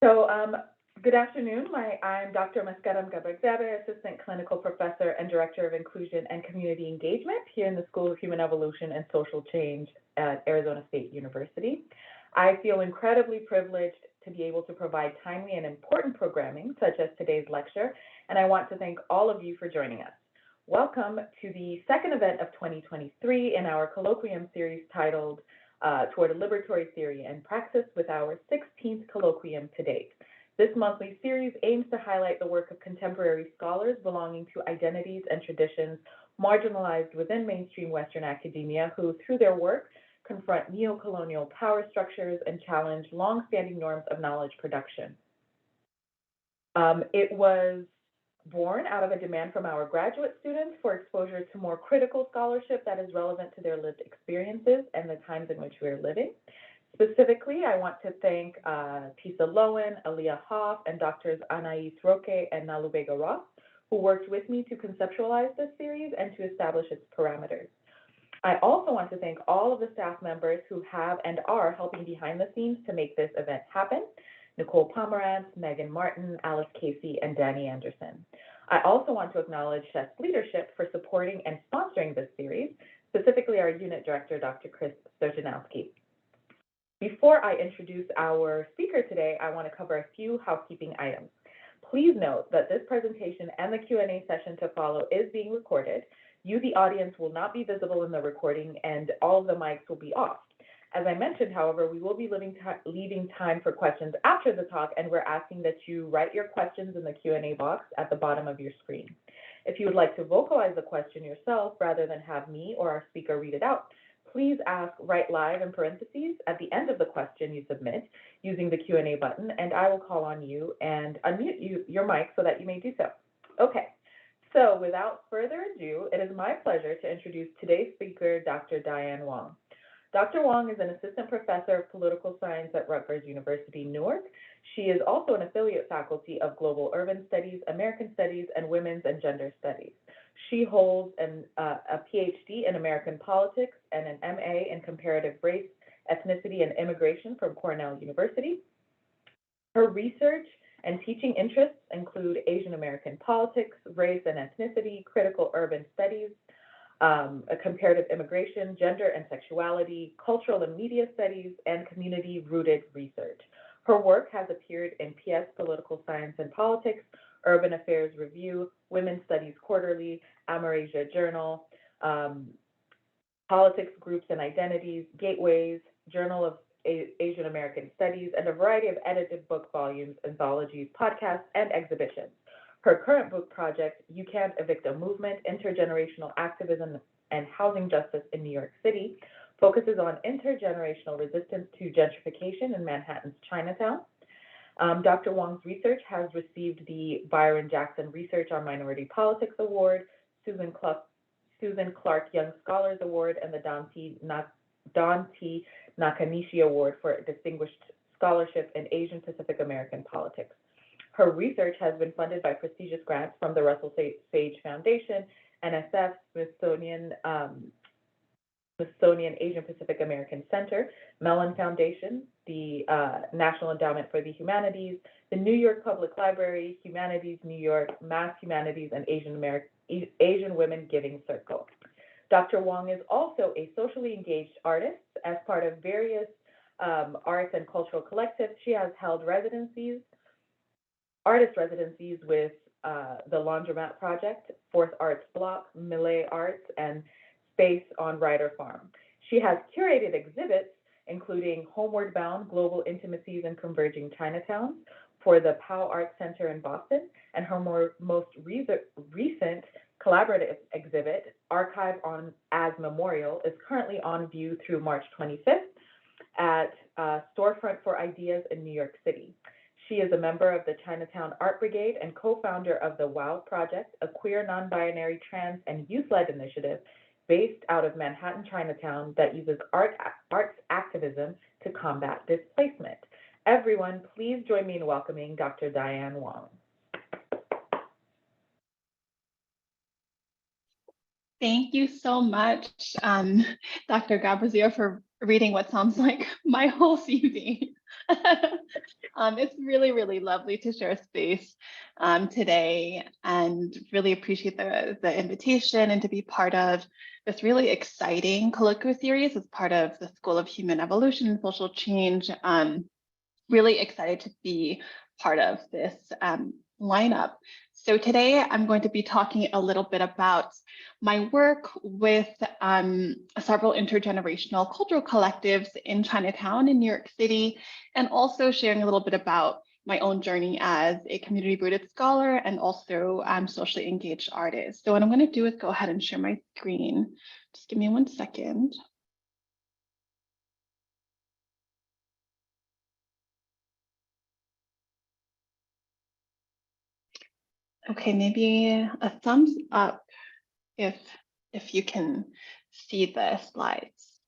So, good afternoon. I'm Dr. Maskaram Gabagzabe, Assistant Clinical Professor and Director of Inclusion and Community Engagement here in the School of Human Evolution and Social Change at Arizona State University. I feel incredibly privileged to be able to provide timely and important programming such as today's lecture, and I want to thank all of you for joining us. Welcome to the second event of 2023 in our colloquium series titled Toward a Liberatory Theory and Praxis with our 16th colloquium to date. This monthly series aims to highlight the work of contemporary scholars belonging to identities and traditions marginalized within mainstream Western academia who, through their work, confront neo-colonial power structures and challenge long-standing norms of knowledge production. It was born out of a demand from our graduate students for exposure to more critical scholarship that is relevant to their lived experiences and the times in which we are living. Specifically, I want to thank Tisa Lowen, Aaliyah Hoff, and Drs. Anais Roque and Nalubega Ross, who worked with me to conceptualize this series and to establish its parameters. I also want to thank all of the staff members who have and are helping behind the scenes to make this event happen. Nicole Pomerantz, Megan Martin, Alice Casey, and Danny Anderson. I also want to acknowledge CHES's leadership for supporting and sponsoring this series, specifically our unit director, Dr. Chris Stojanowski. Before I introduce our speaker today, I want to cover a few housekeeping items. Please note that this presentation and the Q&A session to follow is being recorded. You, the audience, will not be visible in the recording, and all of the mics will be off. As I mentioned, however, we will be leaving time for questions after the talk, and we're asking that you write your questions in the Q&A box at the bottom of your screen. If you would like to vocalize the question yourself rather than have me or our speaker read it out, please write live in parentheses at the end of the question you submit using the Q&A button, and I will call on you and unmute your mic so that you may do so. Okay, so without further ado, it is my pleasure to introduce today's speaker, Dr. Diane Wong. Dr. Wong is an assistant professor of political science at Rutgers University, Newark. She is also an affiliate faculty of Global Urban Studies, American Studies, and Women's and Gender Studies. She holds a PhD in American politics and an MA in comparative race, ethnicity, and immigration from Cornell University. Her research and teaching interests include Asian American politics, race and ethnicity, critical urban studies, comparative immigration, gender and sexuality, cultural and media studies, and community-rooted research. Her work has appeared in PS Political Science and Politics, Urban Affairs Review, Women's Studies Quarterly, Amerasia Journal, Politics, Groups and Identities, Gateways, Journal of Asian American Studies, and a variety of edited book volumes, anthologies, podcasts, and exhibitions. Her current book project, You Can't Evict a Movement, Intergenerational Activism and Housing Justice in New York City, focuses on intergenerational resistance to gentrification in Manhattan's Chinatown. Dr. Wong's research has received the Byron Jackson Research on Minority Politics Award, Susan Clark Young Scholars Award, and the Don T. Nakanishi Award for Distinguished Scholarship in Asian Pacific American Politics. Her research has been funded by prestigious grants from the Russell Sage Foundation, NSF, Smithsonian Asian Pacific American Center, Mellon Foundation, the National Endowment for the Humanities, the New York Public Library, Humanities New York, Mass Humanities, and Asian Women Giving Circle. Dr. Wong is also a socially engaged artist. As part of various arts and cultural collectives, she has held artist residencies with the Laundromat Project, Fourth Arts Block, Millet Arts, and Space on Ryder Farm. She has curated exhibits, including Homeward Bound, Global Intimacies and Converging Chinatowns for the Powell Arts Center in Boston, and her most recent collaborative exhibit, Archive on as Memorial, is currently on view through March 25th at Storefront for Ideas in New York City. She is a member of the Chinatown Art Brigade and co-founder of the WOW Project, a queer, non-binary, trans, and youth-led initiative based out of Manhattan, Chinatown that uses arts activism to combat displacement. Everyone, please join me in welcoming Dr. Diane Wong. Thank you so much, Dr. Gabrizio, for reading what sounds like my whole CV. It's really, really lovely to share space today, and really appreciate the invitation and to be part of this really exciting colloquial series as part of the School of Human Evolution and Social Change. Really excited to be part of this lineup. So today I'm going to be talking a little bit about my work with several intergenerational cultural collectives in Chinatown in New York City, and also sharing a little bit about my own journey as a community-rooted scholar and also socially engaged artist. So what I'm going to do is go ahead and share my screen. Just give me 1 second. Okay, maybe a thumbs up if you can see the slides.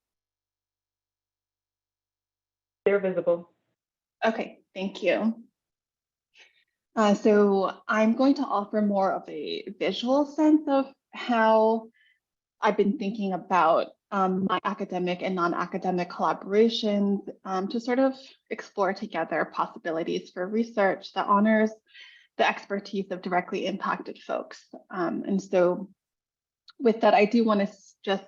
They're visible. Okay, thank you. So I'm going to offer more of a visual sense of how I've been thinking about my academic and non-academic collaborations to sort of explore together possibilities for research that honors the expertise of directly impacted folks. And so with that, I do want to just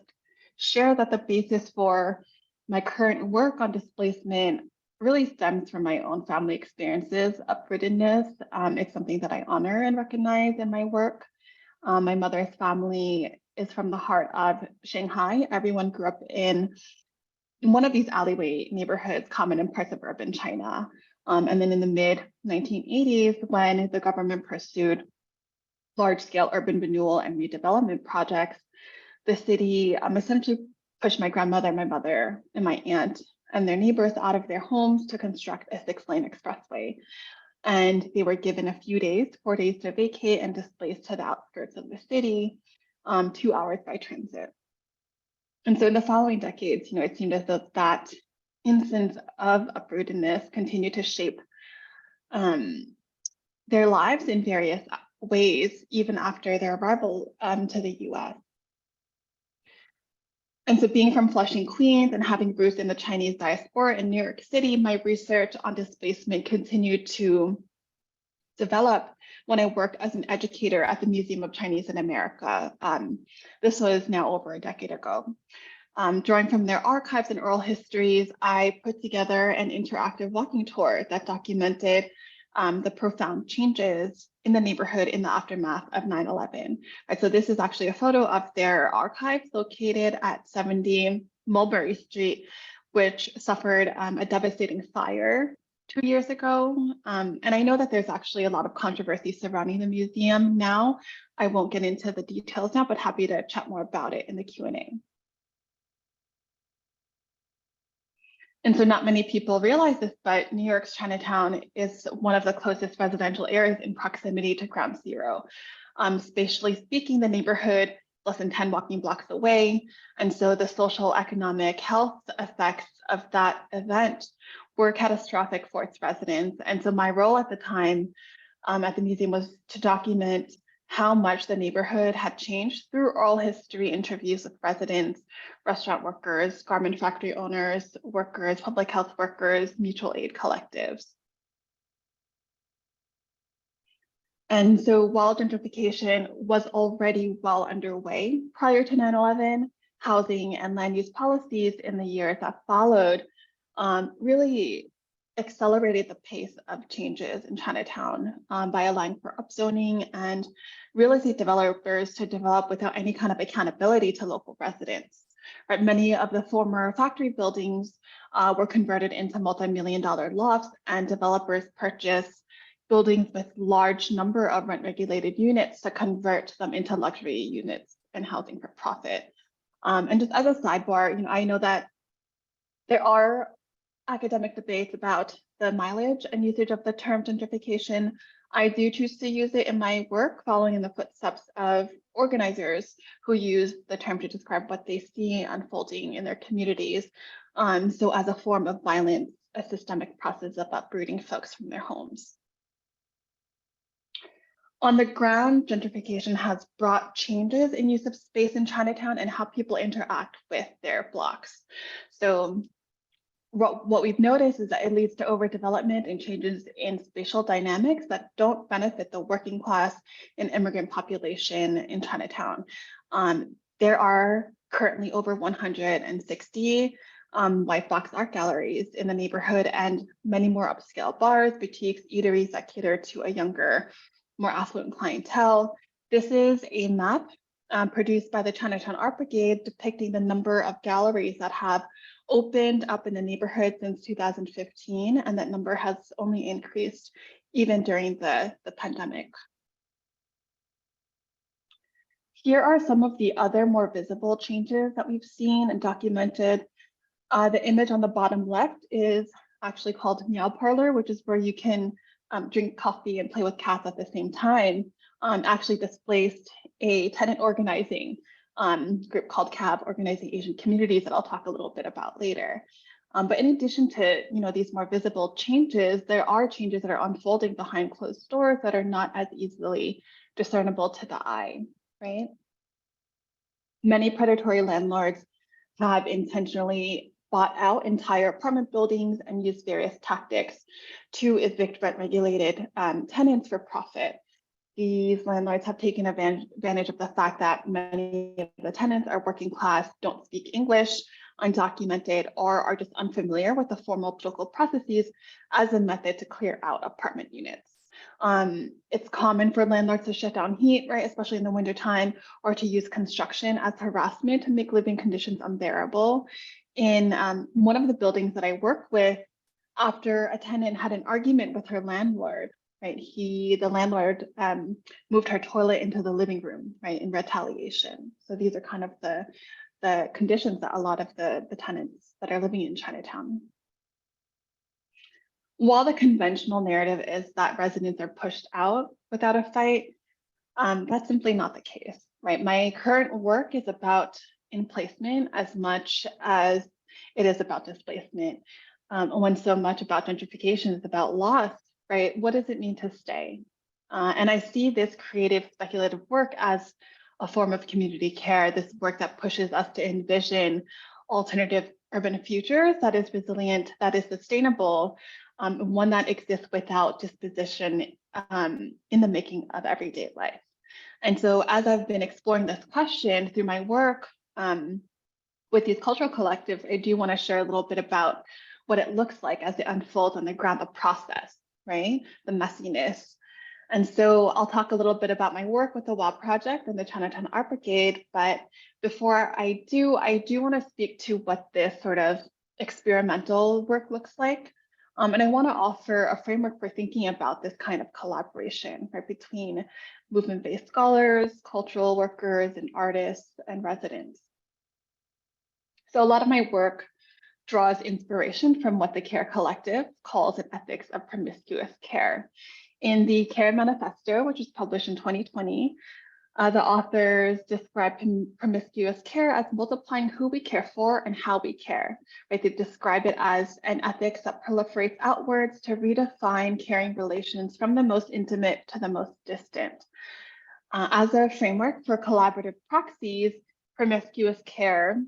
share that the basis for my current work on displacement really stems from my own family experiences. Uprootedness, it's something that I honor and recognize in my work. My mother's family is from the heart of Shanghai. Everyone grew up in one of these alleyway neighborhoods common in parts of urban China. And then in the mid 1980s, when the government pursued large-scale urban renewal and redevelopment projects, the city essentially pushed my grandmother, my mother, and my aunt and their neighbors out of their homes to construct a 6-lane expressway. And they were given a few days, 4 days to vacate and displaced to the outskirts of the city, 2 hours by transit. And so in the following decades, it seemed as though that instance of uprootedness continued to shape their lives in various ways, even after their arrival to the US. And so being from Flushing, Queens, and having roots in the Chinese diaspora in New York City, my research on displacement continued to develop when I worked as an educator at the Museum of Chinese in America. This was now over a decade ago. Drawing from their archives and oral histories, I put together an interactive walking tour that documented the profound changes in the neighborhood in the aftermath of 9/11. Right, so this is actually a photo of their archives located at 70 Mulberry Street, which suffered a devastating fire 2 years ago. And I know that there's actually a lot of controversy surrounding the museum now. I won't get into the details now, but happy to chat more about it in the Q&A. And so not many people realize this, but New York's Chinatown is one of the closest residential areas in proximity to Ground Zero. Spatially speaking, the neighborhood less than 10 walking blocks away. And so the social, economic, health effects of that event were catastrophic for its residents. And so my role at the time at the museum was to document how much the neighborhood had changed through oral history interviews with residents, restaurant workers, garment factory owners, workers, public health workers, mutual aid collectives. And so while gentrification was already well underway prior to 9/11, housing and land use policies in the years that followed really accelerated the pace of changes in Chinatown by allowing for upzoning and real estate developers to develop without any kind of accountability to local residents. Right? Many of the former factory buildings were converted into multi-million-dollar lofts, and developers purchased buildings with large number of rent-regulated units to convert them into luxury units and housing for profit. And just as a sidebar, I know that there are academic debates about the mileage and usage of the term gentrification. I do choose to use it in my work, following in the footsteps of organizers who use the term to describe what they see unfolding in their communities. So as a form of violence, a systemic process of uprooting folks from their homes. On the ground, gentrification has brought changes in use of space in Chinatown and how people interact with their blocks. So what we've noticed is that it leads to overdevelopment and changes in spatial dynamics that don't benefit the working class and immigrant population in Chinatown. There are currently over 160 white box art galleries in the neighborhood and many more upscale bars, boutiques, eateries that cater to a younger, more affluent clientele. This is a map produced by the Chinatown Art Brigade depicting the number of galleries that have opened up in the neighborhood since 2015, and that number has only increased even during the pandemic. Here are some of the other more visible changes that we've seen and documented. The image on the bottom left is actually called Meow Parlor, which is where you can drink coffee and play with cats at the same time. Actually displaced a tenant organizing group called CAB, Organizing Asian Communities, that I'll talk a little bit about later. But in addition to these more visible changes, there are changes that are unfolding behind closed doors that are not as easily discernible to the eye, right? Many predatory landlords have intentionally bought out entire apartment buildings and used various tactics to evict rent-regulated tenants for profit. These landlords have taken advantage of the fact that many of the tenants are working class, don't speak English, undocumented, or are just unfamiliar with the formal political processes as a method to clear out apartment units. It's common for landlords to shut down heat, right, especially in the wintertime, or to use construction as harassment to make living conditions unbearable. In one of the buildings that I work with, after a tenant had an argument with her landlord, right, the landlord moved her toilet into the living room, right, in retaliation. So these are kind of the conditions that a lot of the tenants that are living in Chinatown. While the conventional narrative is that residents are pushed out without a fight, that's simply not the case, right? My current work is about in-placement as much as it is about displacement. When so much about gentrification is about loss, right? What does it mean to stay? And I see this creative speculative work as a form of community care, this work that pushes us to envision alternative urban futures that is resilient, that is sustainable, one that exists without disposition in the making of everyday life. And so as I've been exploring this question through my work with these cultural collectives, I do want to share a little bit about what it looks like as it unfolds on the ground, the process, right? The messiness. And so I'll talk a little bit about my work with the WA Project and the Chinatown Art Brigade, but before I do want to speak to what this sort of experimental work looks like. And I want to offer a framework for thinking about this kind of collaboration, right, between movement-based scholars, cultural workers, and artists and residents. So a lot of my work draws inspiration from what the CARE Collective calls an ethics of promiscuous care. In the CARE Manifesto, which was published in 2020, the authors describe promiscuous care as multiplying who we care for and how we care, right? They describe it as an ethics that proliferates outwards to redefine caring relations from the most intimate to the most distant. As a framework for collaborative proxies, promiscuous care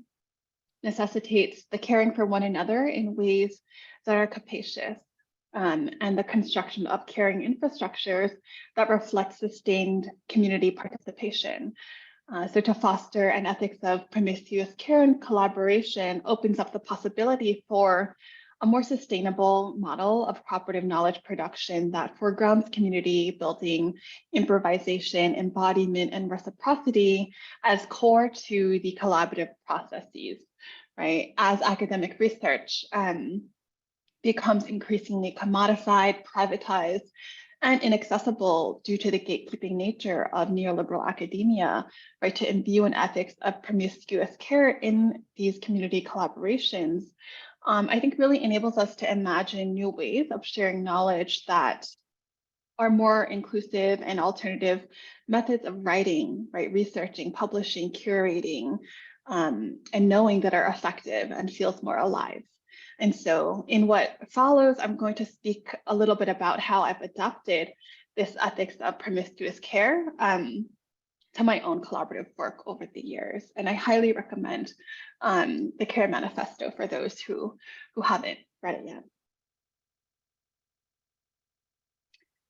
necessitates the caring for one another in ways that are capacious, and the construction of caring infrastructures that reflect sustained community participation. So to foster an ethics of promiscuous care and collaboration opens up the possibility for a more sustainable model of cooperative knowledge production that foregrounds community building, improvisation, embodiment, and reciprocity as core to the collaborative processes, right? As academic research becomes increasingly commodified, privatized, and inaccessible due to the gatekeeping nature of neoliberal academia, right, to imbue an ethics of promiscuous care in these community collaborations, I think really enables us to imagine new ways of sharing knowledge that are more inclusive and alternative methods of writing, right, researching, publishing, curating, and knowing that are effective and feels more alive. And so in what follows, I'm going to speak a little bit about how I've adopted this ethics of promiscuous care to my own collaborative work over the years. And I highly recommend the Care Manifesto for those who haven't read it yet.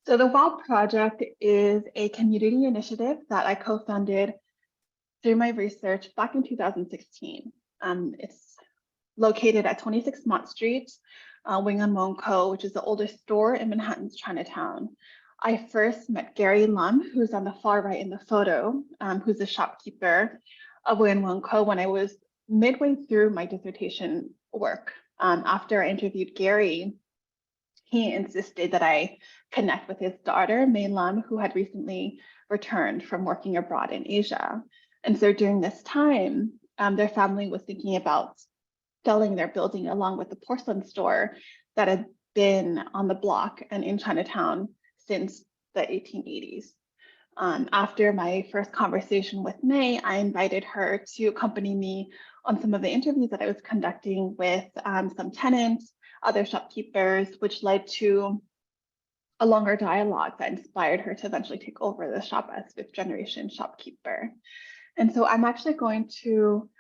So the WOW Project is a community initiative that I co-founded through my research back in 2016. It's located at 26 Mott Street, Wing and Wong Co., which is the oldest store in Manhattan's Chinatown. I first met Gary Lum, who's on the far right in the photo, who's the shopkeeper of Wing and Wong Co. when I was midway through my dissertation work. After I interviewed Gary, he insisted that I connect with his daughter, Mei Lum, who had recently returned from working abroad in Asia. And so during this time, their family was thinking about selling their building along with the porcelain store that had been on the block and in Chinatown since the 1880s. After my first conversation with Mei, I invited her to accompany me on some of the interviews that I was conducting with some tenants, other shopkeepers, which led to a longer dialogue that inspired her to eventually take over the shop as fifth generation shopkeeper. And so I'm actually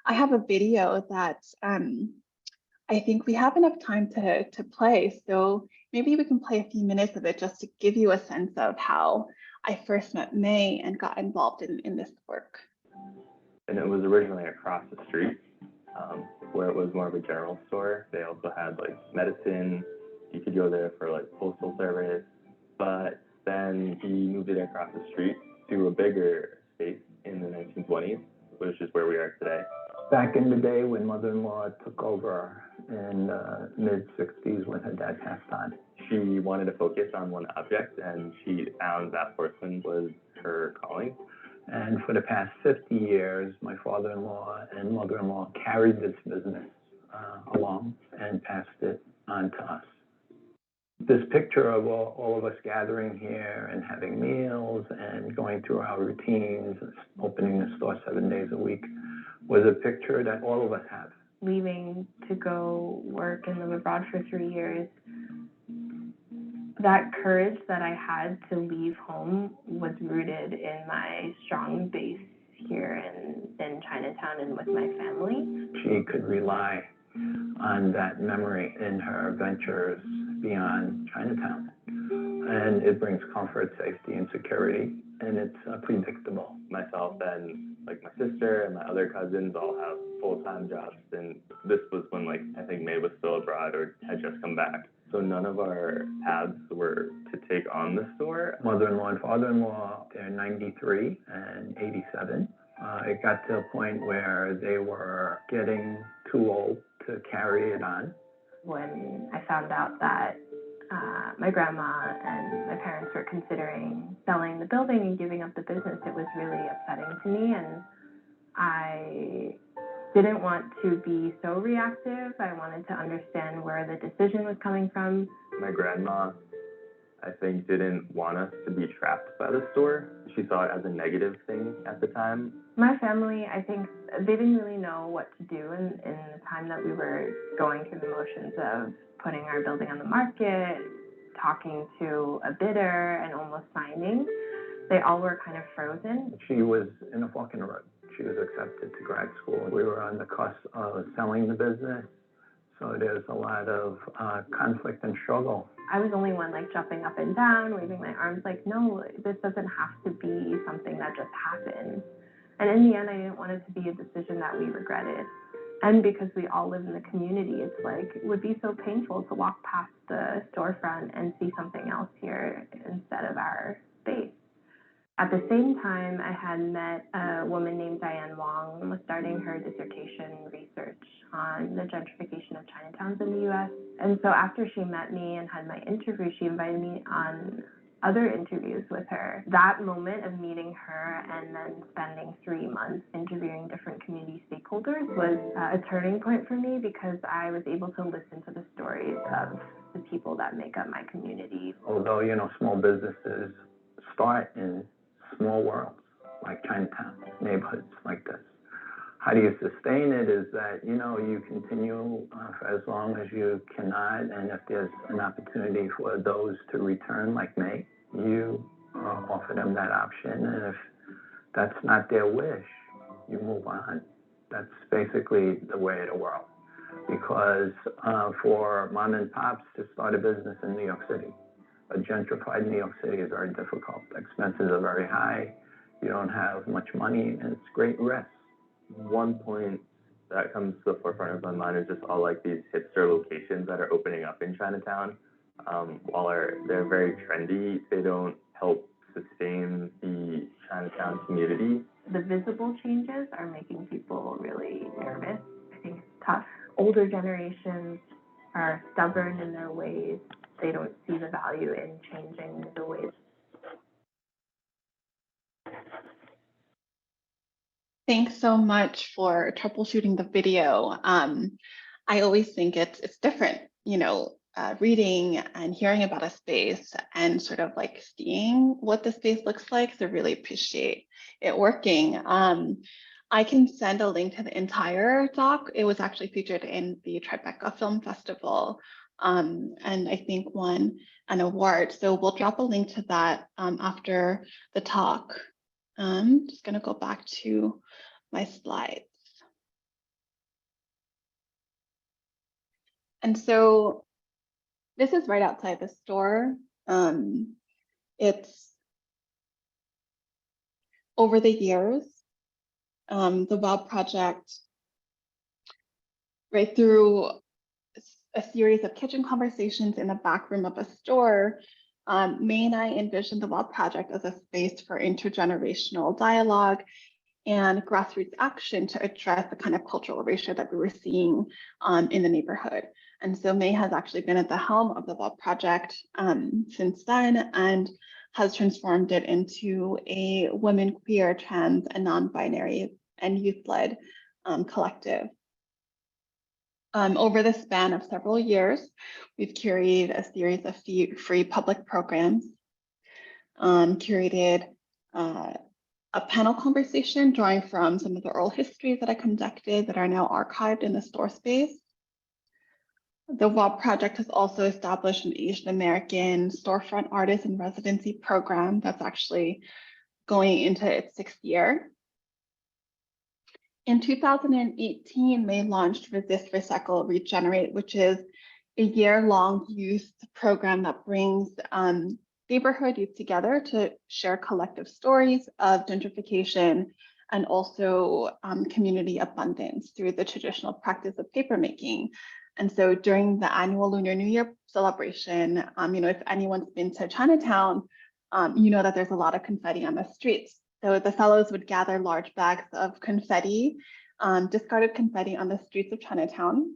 I have a video that I think we have enough time to play. So maybe we can play a few minutes of it just to give you a sense of how I first met Mei and got involved in this work. And it was originally across the street, where it was more of a general store. They also had like medicine. You could go there for like postal service. But then he moved it across the street to a bigger space in the 1920s, which is where we are today. Back in the day when mother-in-law took over in the mid-60s when her dad passed on. She wanted to focus on one object, and she found that porcelain was her calling. And for the past 50 years, my father-in-law and mother-in-law carried this business along and passed it on to us. This picture of all of us gathering here and having meals and going through our routines, opening the store 7 days a week, was a picture that all of us have. Leaving to go work and live abroad for 3 years, that courage that I had to leave home was rooted in my strong base here in Chinatown and with my family. She could rely on that memory in her ventures beyond Chinatown. And it brings comfort, safety, and security, and it's predictable. Myself and like my sister and my other cousins all have full-time jobs, and this was when like I think May was still abroad or had just come back. So none of our paths were to take on the store. Mother-in-law and father-in-law, they're 93 and 87. It got to a point where they were getting too old to carry it on. When I found out that my grandma and my parents were considering selling the building and giving up the business, it was really upsetting to me, and I didn't want to be so reactive. I wanted to understand where the decision was coming from. My grandma, I think, didn't want us to be trapped by the store. She saw it as a negative thing at the time. My family, I think, they didn't really know what to do in the time that we were going through the motions of putting our building on the market, talking to a bidder, and almost signing. They all were kind of frozen. She was in a fork in the road. She was accepted to grad school. We were on the cusp of selling the business, so there's a lot of conflict and struggle. I was the only one like jumping up and down, waving my arms like, no, this doesn't have to be something that just happens. And in the end, I didn't want it to be a decision that we regretted. And because we all live in the community, it's like, it would be so painful to walk past the storefront and see something else here instead of our space. At the same time, I had met a woman named Diane Wong and was starting her dissertation research on the gentrification of Chinatowns in the US. And so after she met me and had my interview, she invited me on other interviews with her. That moment of meeting her and then spending 3 months interviewing different community stakeholders was a turning point for me, because I was able to listen to the stories of the people that make up my community. Although, small businesses start in small worlds like Chinatown, neighborhoods like this. How do you sustain it is that, you continue for as long as you cannot, and if there's an opportunity for those to return like May, you offer them that option, and if that's not their wish, you move on. That's basically the way of the world. Because for mom and pops to start a business in New York City, a gentrified New York City is very difficult. Expenses are very high. You don't have much money, and it's great risk. One point that comes to the forefront of my mind is just all like these hipster locations that are opening up in Chinatown. While they're very trendy, they don't help sustain the Chinatown community. The visible changes are making people really nervous. I think it's tough. Older generations are stubborn in their ways. They don't see the value in changing the ways. Thanks so much for troubleshooting the video. I always think it's different, you know, reading and hearing about a space and sort of like seeing what the space looks like. So really appreciate it working. I can send a link to the entire doc. It was actually featured in the Tribeca Film Festival, and I think won an award. So we'll drop a link to that after the talk. I'm just going to go back to my slides. And so this is right outside the store. It's over the years, the WOW project, right through a series of kitchen conversations in the back room of a store, May and I envisioned the WOW project as a space for intergenerational dialogue and grassroots action to address the kind of cultural erasure that we were seeing in the neighborhood. And so May has actually been at the helm of the WOW project since then and has transformed it into a women, queer, trans, and non-binary and youth-led collective. Over the span of several years, we've curated a series of free public programs, curated a panel conversation drawing from some of the oral histories that I conducted that are now archived in the store space. The WOW project has also established an Asian American storefront artist in residency program that's actually going into its 6th year. In 2018, May launched Resist, Recycle, Regenerate, which is a year-long youth program that brings neighborhood youth together to share collective stories of gentrification and also community abundance through the traditional practice of papermaking. And so during the annual Lunar New Year celebration, you know, if anyone's been to Chinatown, you know that there's a lot of confetti on the streets. So the fellows would gather large bags of confetti, discarded confetti on the streets of Chinatown.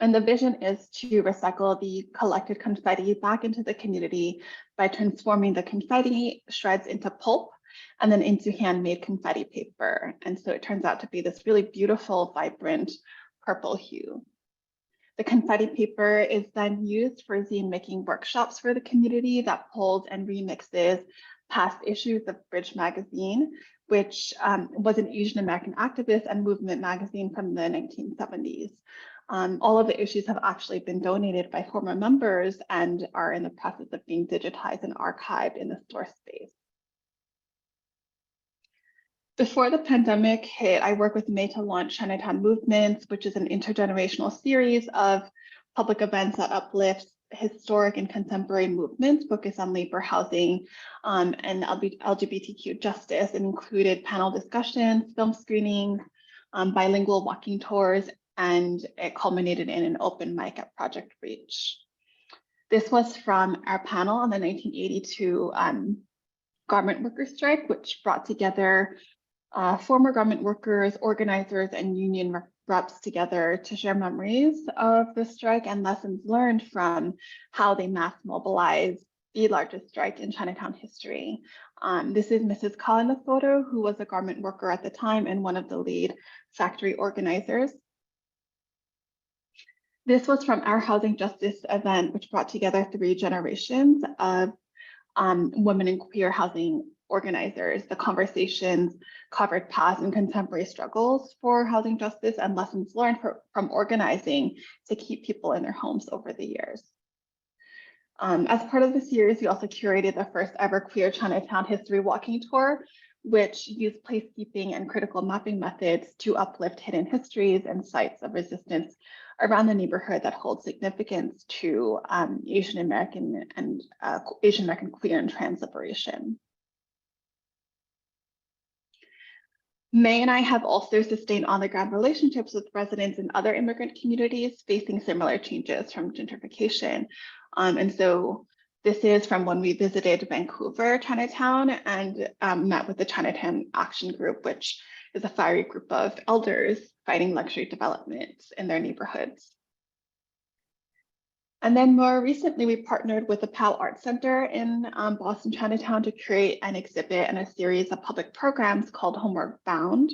And the vision is to recycle the collected confetti back into the community by transforming the confetti shreds into pulp and then into handmade confetti paper. And so it turns out to be this really beautiful, vibrant purple hue. The confetti paper is then used for zine making workshops for the community that pulls and remixes past issues of Bridge magazine, which was an Asian American activist and movement magazine from the 1970s. All of the issues have actually been donated by former members and are in the process of being digitized and archived in the store space. Before the pandemic hit, I worked with May to launch Chinatown Movements, which is an intergenerational series of public events that uplifts historic and contemporary movements focused on labor, housing, and LGBTQ justice. It included panel discussions, film screenings, bilingual walking tours, and it culminated in an open mic at Project Reach. This was from our panel on the 1982 garment worker strike, which brought together former garment workers, organizers, and union reps together to share memories of the strike and lessons learned from how they mass mobilized the largest strike in Chinatown history. This is Mrs. Ka in the photo, who was a garment worker at the time and one of the lead factory organizers. This was from our housing justice event, which brought together 3 generations of women in queer housing organizers. The conversations covered past and contemporary struggles for housing justice and lessons learned from organizing to keep people in their homes over the years. As part of the series, we also curated the first ever queer Chinatown history walking tour, which use placekeeping and critical mapping methods to uplift hidden histories and sites of resistance around the neighborhood that hold significance to Asian American and Asian American queer and trans liberation. May and I have also sustained on-the-ground relationships with residents in other immigrant communities facing similar changes from gentrification. And so this is from when we visited Vancouver Chinatown and met with the Chinatown Action Group, which is a fiery group of elders fighting luxury development in their neighborhoods. And then more recently, we partnered with the Powell Art Center in Boston Chinatown to create an exhibit and a series of public programs called Homeward Bound.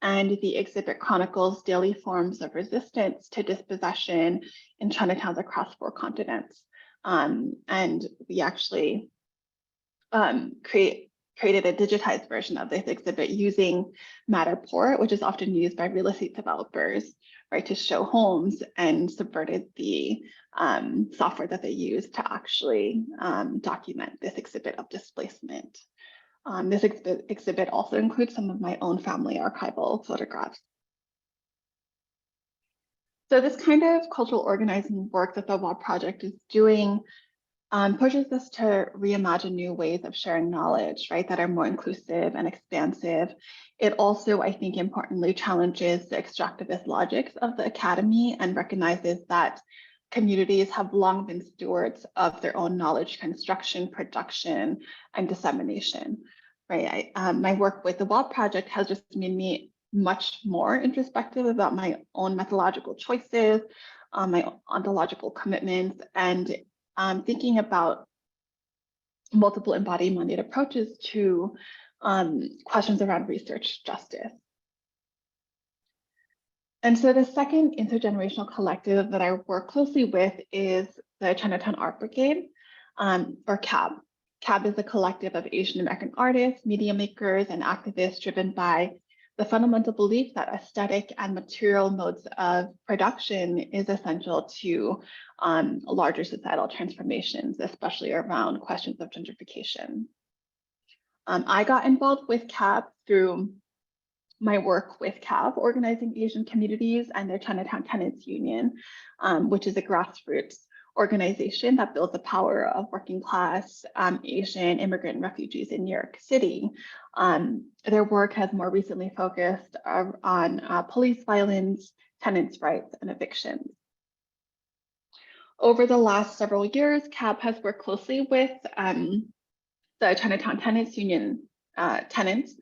And the exhibit chronicles daily forms of resistance to dispossession in Chinatowns across 4 continents. And we actually created a digitized version of this exhibit using Matterport, which is often used by real estate developers, right, to show homes, and subverted the software that they use to actually document this exhibit of displacement. This exhibit also includes some of my own family archival photographs. So this kind of cultural organizing work that the WAW project is doing pushes us to reimagine new ways of sharing knowledge, right, that are more inclusive and expansive. It also, I think, importantly challenges the extractivist logics of the academy and recognizes that communities have long been stewards of their own knowledge construction, production, and dissemination, right? My work with the WAW project has just made me much more introspective about my own methodological choices, my ontological commitments, and thinking about multiple embodied approaches to questions around research justice. And so the second intergenerational collective that I work closely with is the Chinatown Art Brigade, or CAB. CAB is a collective of Asian American artists, media makers, and activists driven by the fundamental belief that aesthetic and material modes of production is essential to larger societal transformations, especially around questions of gentrification. I got involved with CAB through my work with CAB, organizing Asian communities and their Chinatown Tenants Union, which is a grassroots organization that builds the power of working class Asian immigrant refugees in New York City. Their work has more recently focused on police violence, tenants' rights, and evictions. Over the last several years, CAB has worked closely with the Chinatown Tenants Union tenants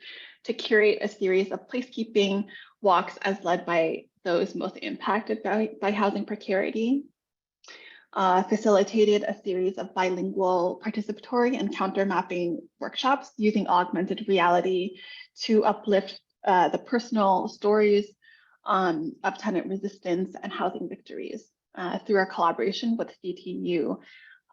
to curate a series of placekeeping walks as led by those most impacted by housing precarity, facilitated a series of bilingual participatory and counter mapping workshops using augmented reality to uplift the personal stories of tenant resistance and housing victories. Through our collaboration with CTU,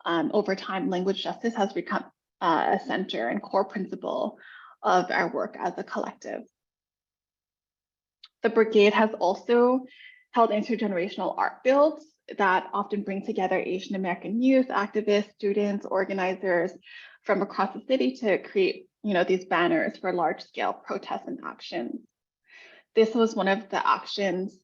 over time, language justice has become a center and core principle of our work as a collective. The brigade has also held intergenerational art builds that often bring together Asian American youth, activists, students, organizers from across the city to create, these banners for large-scale protests and actions. This was one of the actions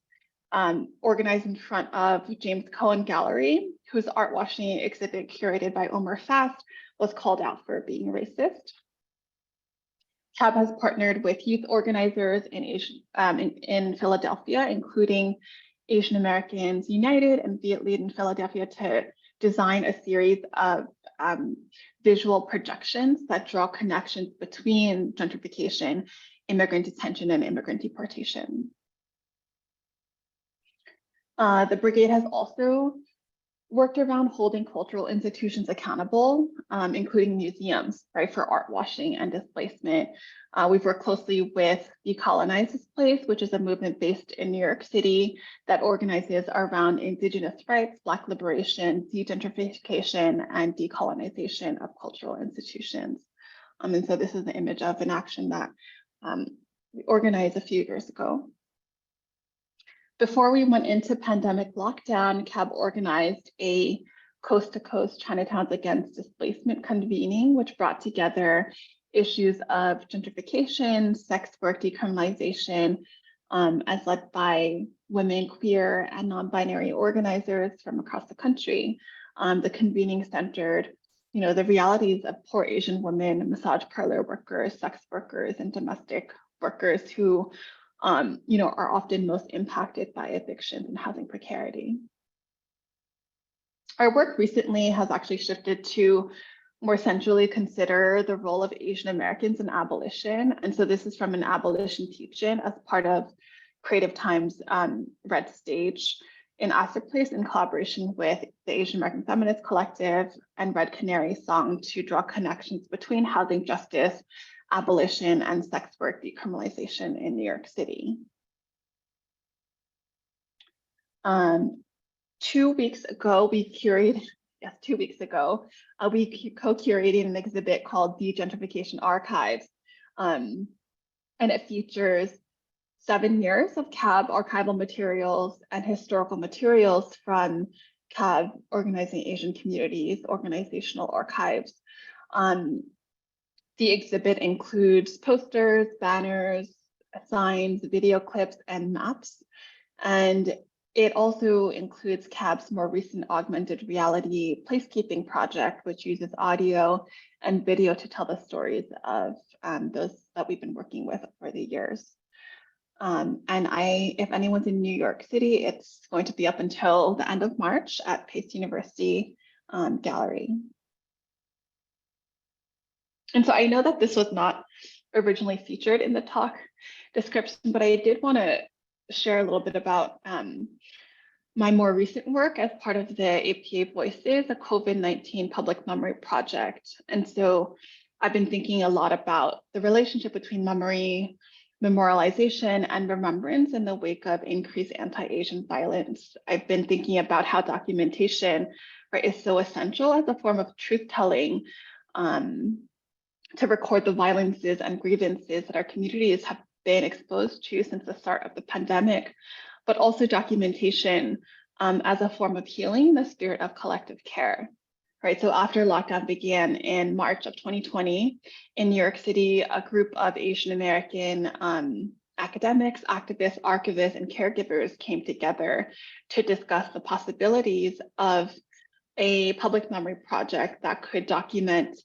organized in front of James Cohen Gallery, whose art washing exhibit curated by Omar Fast was called out for being racist. CAB has partnered with youth organizers in Philadelphia, including Asian Americans United and Viet Lead in Philadelphia, to design a series of visual projections that draw connections between gentrification, immigrant detention, and immigrant deportation. The brigade has also worked around holding cultural institutions accountable, including museums, right, for art washing and displacement. We've worked closely with Decolonize This Place, which is a movement based in New York City that organizes around Indigenous rights, Black liberation, de-gentrification, and decolonization of cultural institutions. And so this is an image of an action that we organized a few years ago. Before we went into pandemic lockdown, CAB organized a coast-to-coast Chinatowns Against Displacement convening, which brought together issues of gentrification, sex work decriminalization, as led by women, queer, and non-binary organizers from across the country. The convening centered, the realities of poor Asian women, massage parlor workers, sex workers, and domestic workers who, are often most impacted by evictions and housing precarity. Our work recently has actually shifted to more centrally consider the role of Asian Americans in abolition. And so this is from an abolition teach-in as part of Creative Times Red Stage in Astor Place in collaboration with the Asian American Feminist Collective and Red Canary Song to draw connections between housing justice, abolition, and sex work decriminalization in New York City. 2 weeks ago, we co-curated an exhibit called The Gentrification Archives. And it features 7 years of CAB archival materials and historical materials from CAB Organizing Asian Communities organizational archives. The exhibit includes posters, banners, signs, video clips, and maps. And it also includes CAB's more recent augmented reality placekeeping project, which uses audio and video to tell the stories of those that we've been working with over the years. And if anyone's in New York City, it's going to be up until the end of March at Pace University Gallery. And so I know that this was not originally featured in the talk description, but I did want to share a little bit about my more recent work as part of the APA Voices, a COVID-19 public memory project. And so I've been thinking a lot about the relationship between memory, memorialization, and remembrance in the wake of increased anti-Asian violence. I've been thinking about how documentation, right, is so essential as a form of truth-telling to record the violences and grievances that our communities have been exposed to since the start of the pandemic, but also documentation as a form of healing the spirit of collective care. Right, so after lockdown began in March of 2020, in New York City, a group of Asian American academics, activists, archivists, and caregivers came together to discuss the possibilities of a public memory project that could document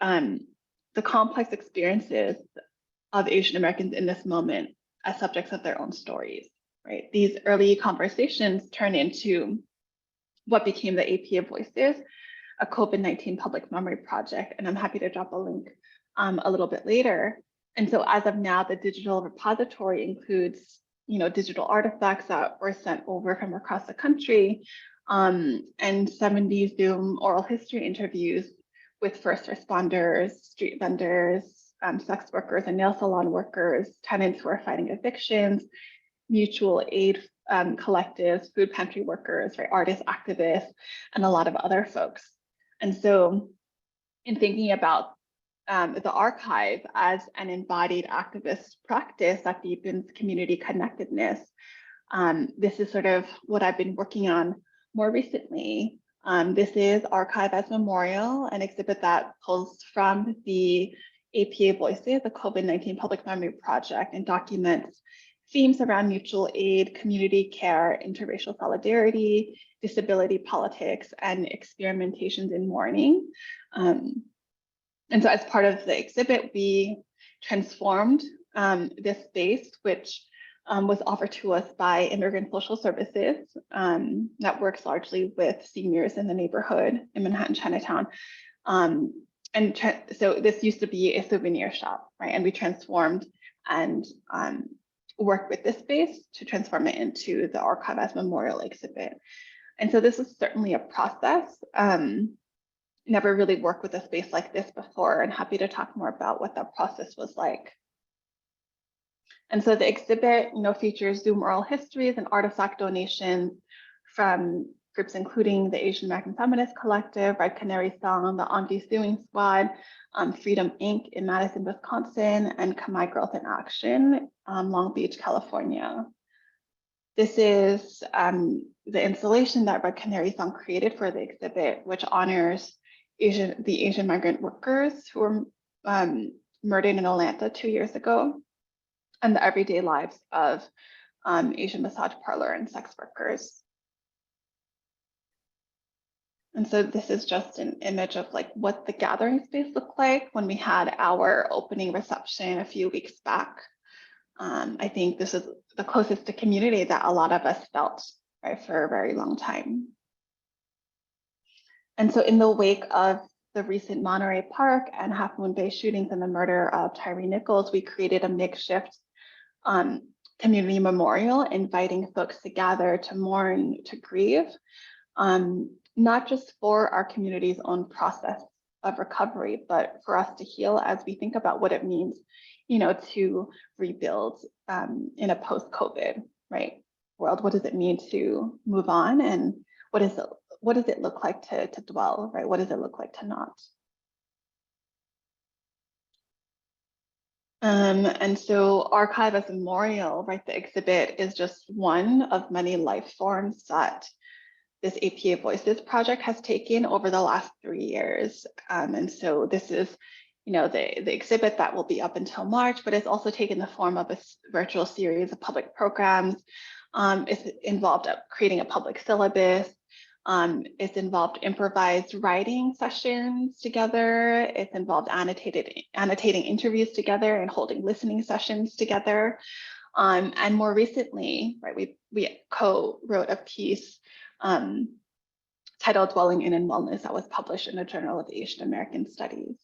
the complex experiences of Asian Americans in this moment as subjects of their own stories. Right, these early conversations turned into what became the APA Voices, a COVID-19 public memory project, and I'm happy to drop a link a little bit later. And so as of now, the digital repository includes, digital artifacts that were sent over from across the country, and 70 Zoom oral history interviews with first responders, street vendors, sex workers and nail salon workers, tenants who are fighting evictions, mutual aid collectives, food pantry workers, right, artists, activists, and a lot of other folks. And so in thinking about the archive as an embodied activist practice that deepens community connectedness, this is sort of what I've been working on more recently. This is Archive as Memorial, an exhibit that pulls from the APA Voices, the COVID-19 Public Memory Project, and documents themes around mutual aid, community care, interracial solidarity, disability politics, and experimentations in mourning. And so as part of the exhibit, we transformed this space, which was offered to us by Immigrant Social Services that works largely with seniors in the neighborhood in Manhattan, Chinatown. So this used to be a souvenir shop, right? And we transformed and worked with this space to transform it into the Archive as Memorial exhibit. And so this is certainly a process. Never really worked with a space like this before, and happy to talk more about what that process was like. And so the exhibit, features Zoom oral histories and artifact donations from groups including the Asian American Feminist Collective, Red Canary Song, the Auntie Suing Squad, Freedom Inc. in Madison, Wisconsin, and Khmer Girls in Action, Long Beach, California. This is the installation that Red Canary Song created for the exhibit, which honors the Asian migrant workers who were murdered in Atlanta 2 years ago, and the everyday lives of Asian massage parlor and sex workers. And so this is just an image of like what the gathering space looked like when we had our opening reception a few weeks back. I think this is the closest to community that a lot of us felt, right, for a very long time. And so in the wake of the recent Monterey Park and Half Moon Bay shootings and the murder of Tyree Nichols, we created a makeshift community memorial, inviting folks to gather, to mourn, to grieve, not just for our community's own process of recovery, but for us to heal as we think about what it means, you know, to rebuild in a post-COVID, right, world. What does it mean to move on, and what does it look like to dwell, right? What does it look like to not? And so Archive as a Memorial, right, the exhibit is just one of many life forms that this APA Voices project has taken over the last 3 years. And so this is, you know, the exhibit that will be up until March, but it's also taken the form of a virtual series of public programs. It's involved creating a public syllabus. It's involved improvised writing sessions together. It's involved annotating interviews together and holding listening sessions together. And more recently, right, we co-wrote a piece titled Dwelling in and Wellness that was published in the Journal of Asian American Studies.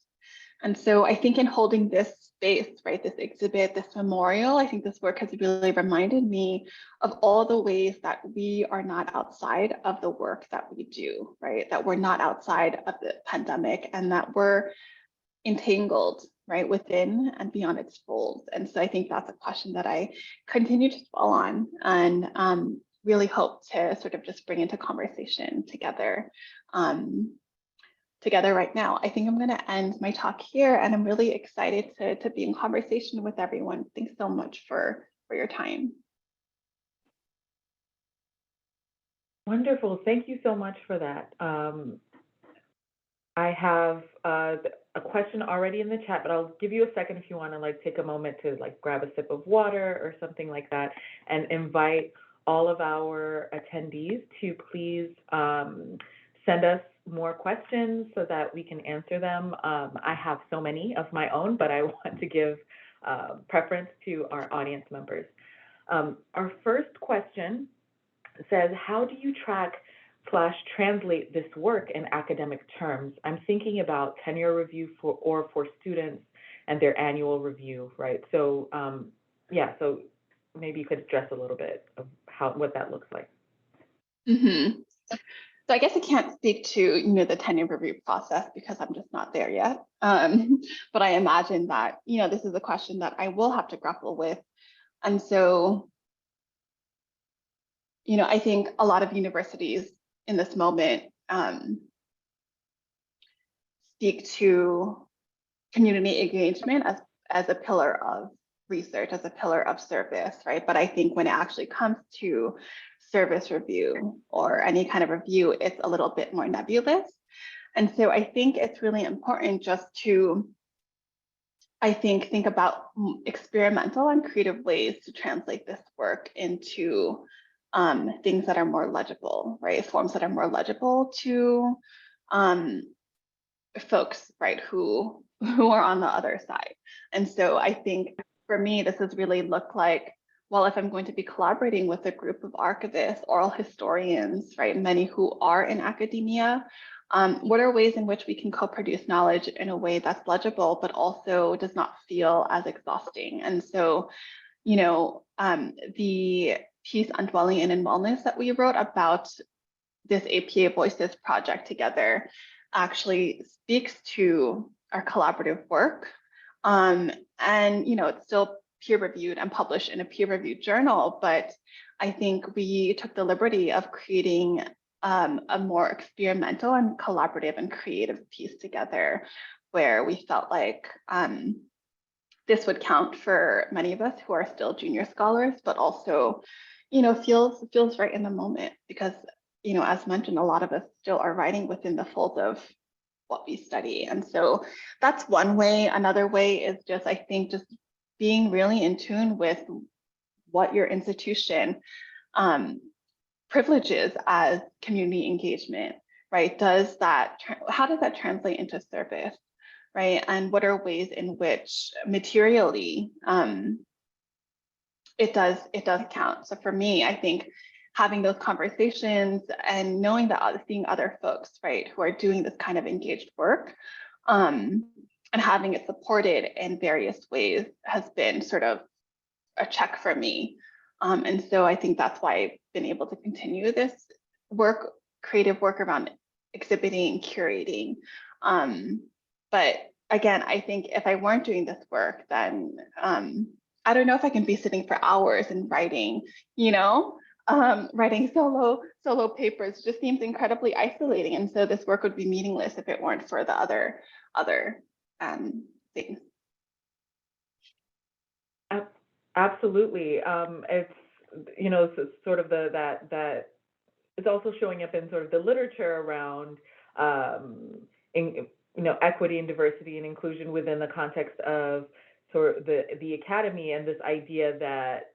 And so I think in holding this space, right, this exhibit, this memorial, I think this work has really reminded me of all the ways that we are not outside of the work that we do, right, that we're not outside of the pandemic, and that we're entangled, right, within and beyond its folds. And so I think that's a question that I continue to dwell on, and really hope to sort of just bring into conversation together right now. I think I'm going to end my talk here, and I'm really excited to be in conversation with everyone. Thanks so much for your time. Wonderful. Thank you so much for that. I have a question already in the chat, but I'll give you a second if you want to like take a moment to like grab a sip of water or something like that, and invite all of our attendees to please send us more questions so that we can answer them. I have so many of my own, but I want to give preference to our audience members. Our first question says, how do you track / translate this work in academic terms? I'm thinking about tenure review for students and their annual review, right? So yeah, so maybe you could address a little bit of what that looks like. Mm-hmm. So I guess I can't speak to, you know, the tenure review process because I'm just not there yet. But I imagine that, you know, this is a question that I will have to grapple with. And so, you know, I think a lot of universities in this moment speak to community engagement as a pillar of research, as a pillar of service, right? But I think when it actually comes to service review or any kind of review, it's a little bit more nebulous. And so I think it's really important just to, I think about experimental and creative ways to translate this work into things that are more legible, right? Forms that are more legible to folks, right, who are on the other side. And so I think for me, this has really looked like, well, if I'm going to be collaborating with a group of archivists, oral historians, right, many who are in academia, what are ways in which we can co-produce knowledge in a way that's legible, but also does not feel as exhausting? And so, you know, the piece on dwelling in and wellness that we wrote about this APA Voices project together actually speaks to our collaborative work. And, you know, it's still peer reviewed and published in a peer reviewed journal, but I think we took the liberty of creating a more experimental and collaborative and creative piece together where we felt like this would count for many of us who are still junior scholars, but also, you know, feels right in the moment because, you know, as mentioned, a lot of us still are writing within the folds of what we study. And so that's one way. Another way is just, I think, just being really in tune with what your institution privileges as community engagement, right? How does that translate into service, right? And what are ways in which materially it does count. So for me, I think having those conversations and knowing that seeing other folks, right, who are doing this kind of engaged work, and having it supported in various ways has been sort of a check for me. And so I think that's why I've been able to continue this creative work around exhibiting, curating. But again, I think if I weren't doing this work, then I don't know if I can be sitting for hours and writing, writing solo papers just seems incredibly isolating. And so this work would be meaningless if it weren't for the other things. Absolutely. It's, so sort of that it's also showing up in sort of the literature around, equity and diversity and inclusion within the context of sort of the academy, and this idea that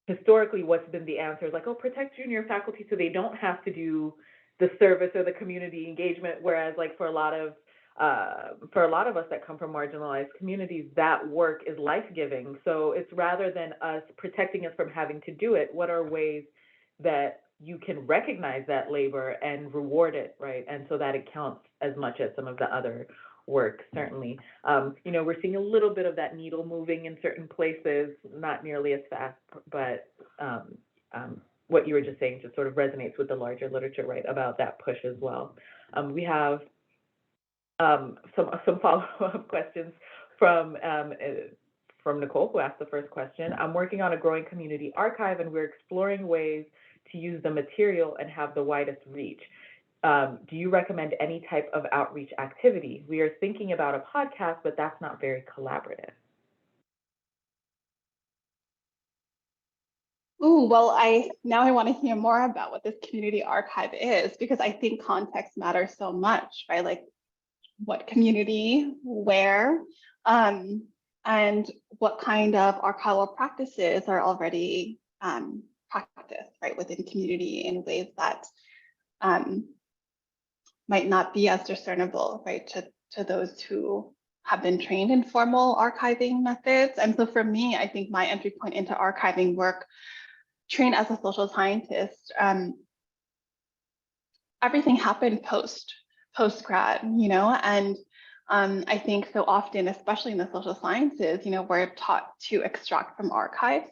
historically what's been the answer is like, oh, protect junior faculty so they don't have to do the service or the community engagement, whereas like for a lot of us that come from marginalized communities, that work is life-giving. So it's rather than us protecting us from having to do it, what are ways that you can recognize that labor and reward it, right? And so that it counts as much as some of the other work, certainly. We're seeing a little bit of that needle moving in certain places, not nearly as fast, but what you were just saying just sort of resonates with the larger literature, right, about that push as well. We have some follow-up questions from Nicole, who asked the first question. I'm working on a growing community archive, and we're exploring ways to use the material and have the widest reach. Do you recommend any type of outreach activity? We are thinking about a podcast, but that's not very collaborative. Oh, well, I want to hear more about what this community archive is, because I think context matters so much, right? Like what community, where, and what kind of archival practices are already practiced, right, within community in ways that might not be as discernible, right, to those who have been trained in formal archiving methods. And so for me, I think my entry point into archiving work, trained as a social scientist, everything happened post-grad, and I think so often, especially in the social sciences, we're taught to extract from archives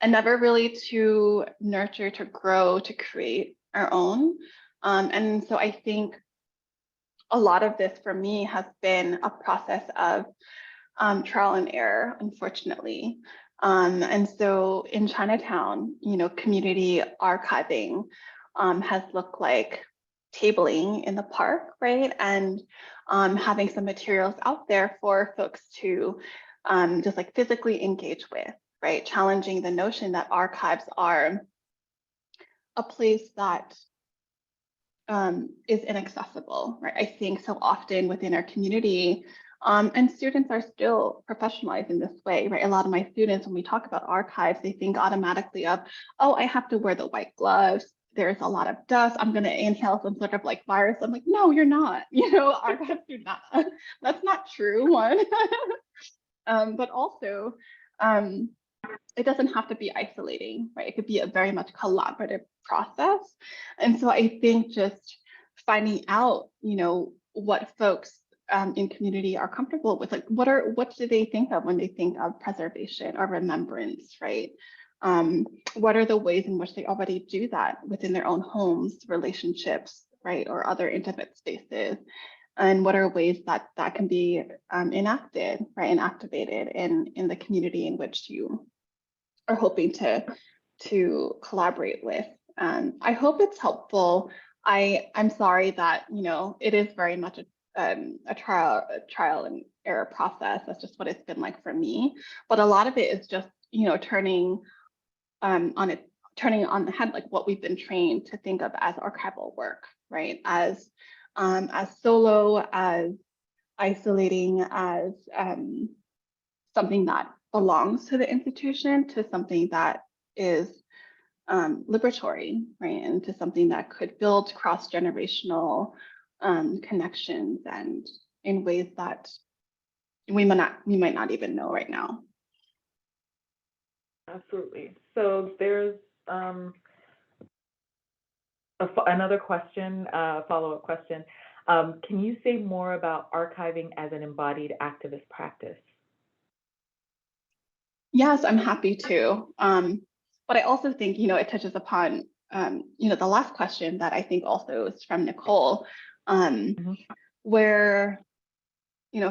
and never really to nurture, to grow, to create our own. And so I think a lot of this for me has been a process of trial and error, unfortunately. And so in Chinatown, community archiving has looked like tabling in the park, right? And having some materials out there for folks to just like physically engage with, right? Challenging the notion that archives are a place that is inaccessible, right? I think so often within our community, and students are still professionalized in this way, right? A lot of my students, when we talk about archives, they think automatically of, oh, I have to wear the white gloves. There's a lot of dust. I'm going to inhale some sort of like virus. I'm like, no, you're not. Archives do not. That's not true, one. But also, it doesn't have to be isolating, right? It could be a very much collaborative process. And so I think just finding out, what folks in community are comfortable with, like what do they think of when they think of preservation or remembrance, right? What are the ways in which they already do that within their own homes, relationships, right, or other intimate spaces? And what are ways that can be enacted, right, and activated in the community in which you are hoping to collaborate with. I hope it's helpful. I'm sorry that it is very much a trial and error process. That's just what it's been like for me. But a lot of it is just turning on the head, like what we've been trained to think of as archival work, right? As as solo, as isolating, as something that belongs to the institution, to something that is liberatory, right? And to something that could build cross-generational connections and in ways that we might not even know right now. Absolutely. So there's another question, follow-up question. Can you say more about archiving as an embodied activist practice? Yes, I'm happy to. But I also think, it touches upon, the last question that I think also is from Nicole, where,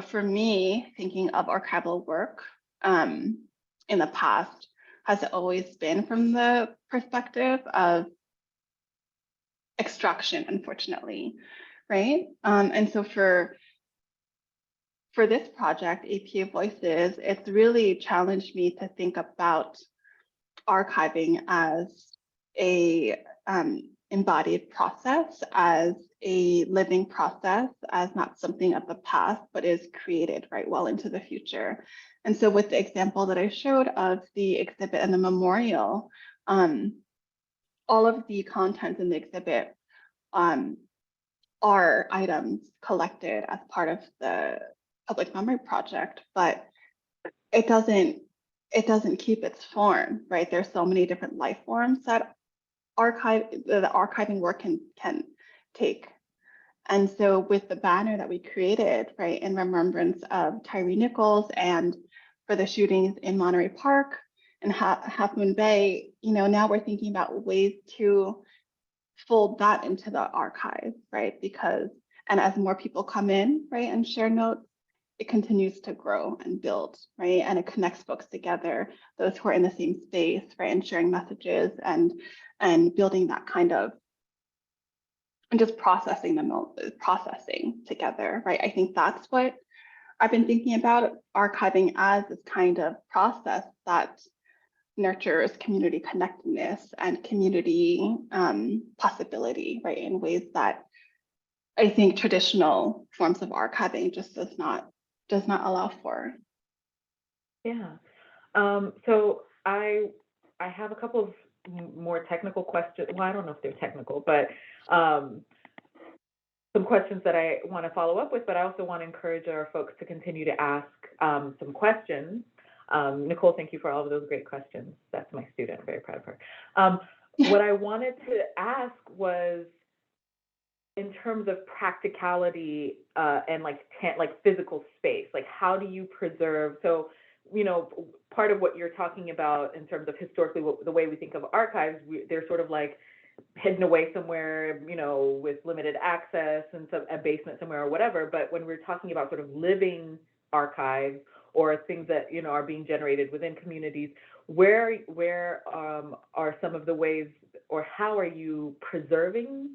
for me, thinking of archival work in the past has always been from the perspective of extraction, unfortunately, right? And so for this project, APA Voices, it's really challenged me to think about archiving as a embodied process, as a living process, as not something of the past, but is created right well into the future. And so with the example that I showed of the exhibit and the memorial, all of the content in the exhibit are items collected as part of the public memory project, but it doesn't keep its form, right? There's so many different life forms that the archiving work can take. And so with the banner that we created, right, in remembrance of Tyree Nichols and for the shootings in Monterey Park and Half Moon Bay, now we're thinking about ways to fold that into the archive, right? And as more people come in, right, and share notes, it continues to grow and build, right? And it connects folks together, those who are in the same space, right? And sharing messages and building that kind of, and just processing together, right? I think that's what I've been thinking about archiving as this kind of process that nurtures community connectedness and community possibility, right? In ways that I think traditional forms of archiving just does not allow for. Yeah. So I have a couple of more technical questions. Well, I don't know if they're technical, but some questions that I want to follow up with, but I also want to encourage our folks to continue to ask some questions. Nicole, thank you for all of those great questions. That's my student, I'm very proud of her. What I wanted to ask was, in terms of practicality and like physical space, like how do you preserve? So, part of what you're talking about in terms of historically, the way we think of archives, they're sort of like hidden away somewhere, with limited access and a basement somewhere or whatever. But when we're talking about sort of living archives or things that, are being generated within communities, where are some of the ways, or how are you preserving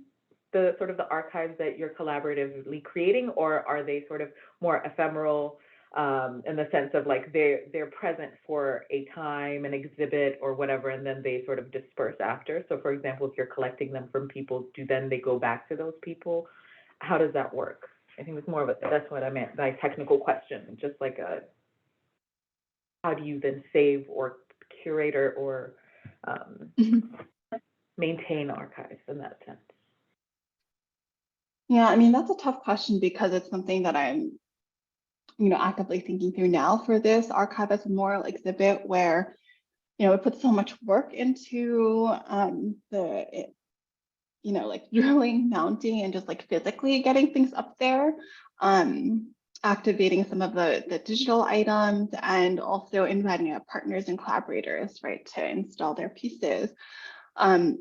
the sort of the archives that you're collaboratively creating, or are they sort of more ephemeral in the sense of like they're present for a time, an exhibit or whatever, and then they sort of disperse after? So for example, if you're collecting them from people, then they go back to those people? How does that work? I think it's more of that's what I meant by technical question, just like how do you then save or curate or maintain archives in that sense? Yeah, I mean, that's a tough question because it's something that I'm, actively thinking through now for this archive as a memorial exhibit where, we put so much work into like drilling, mounting, and just like physically getting things up there, activating some of the digital items, and also inviting our partners and collaborators, right, to install their pieces,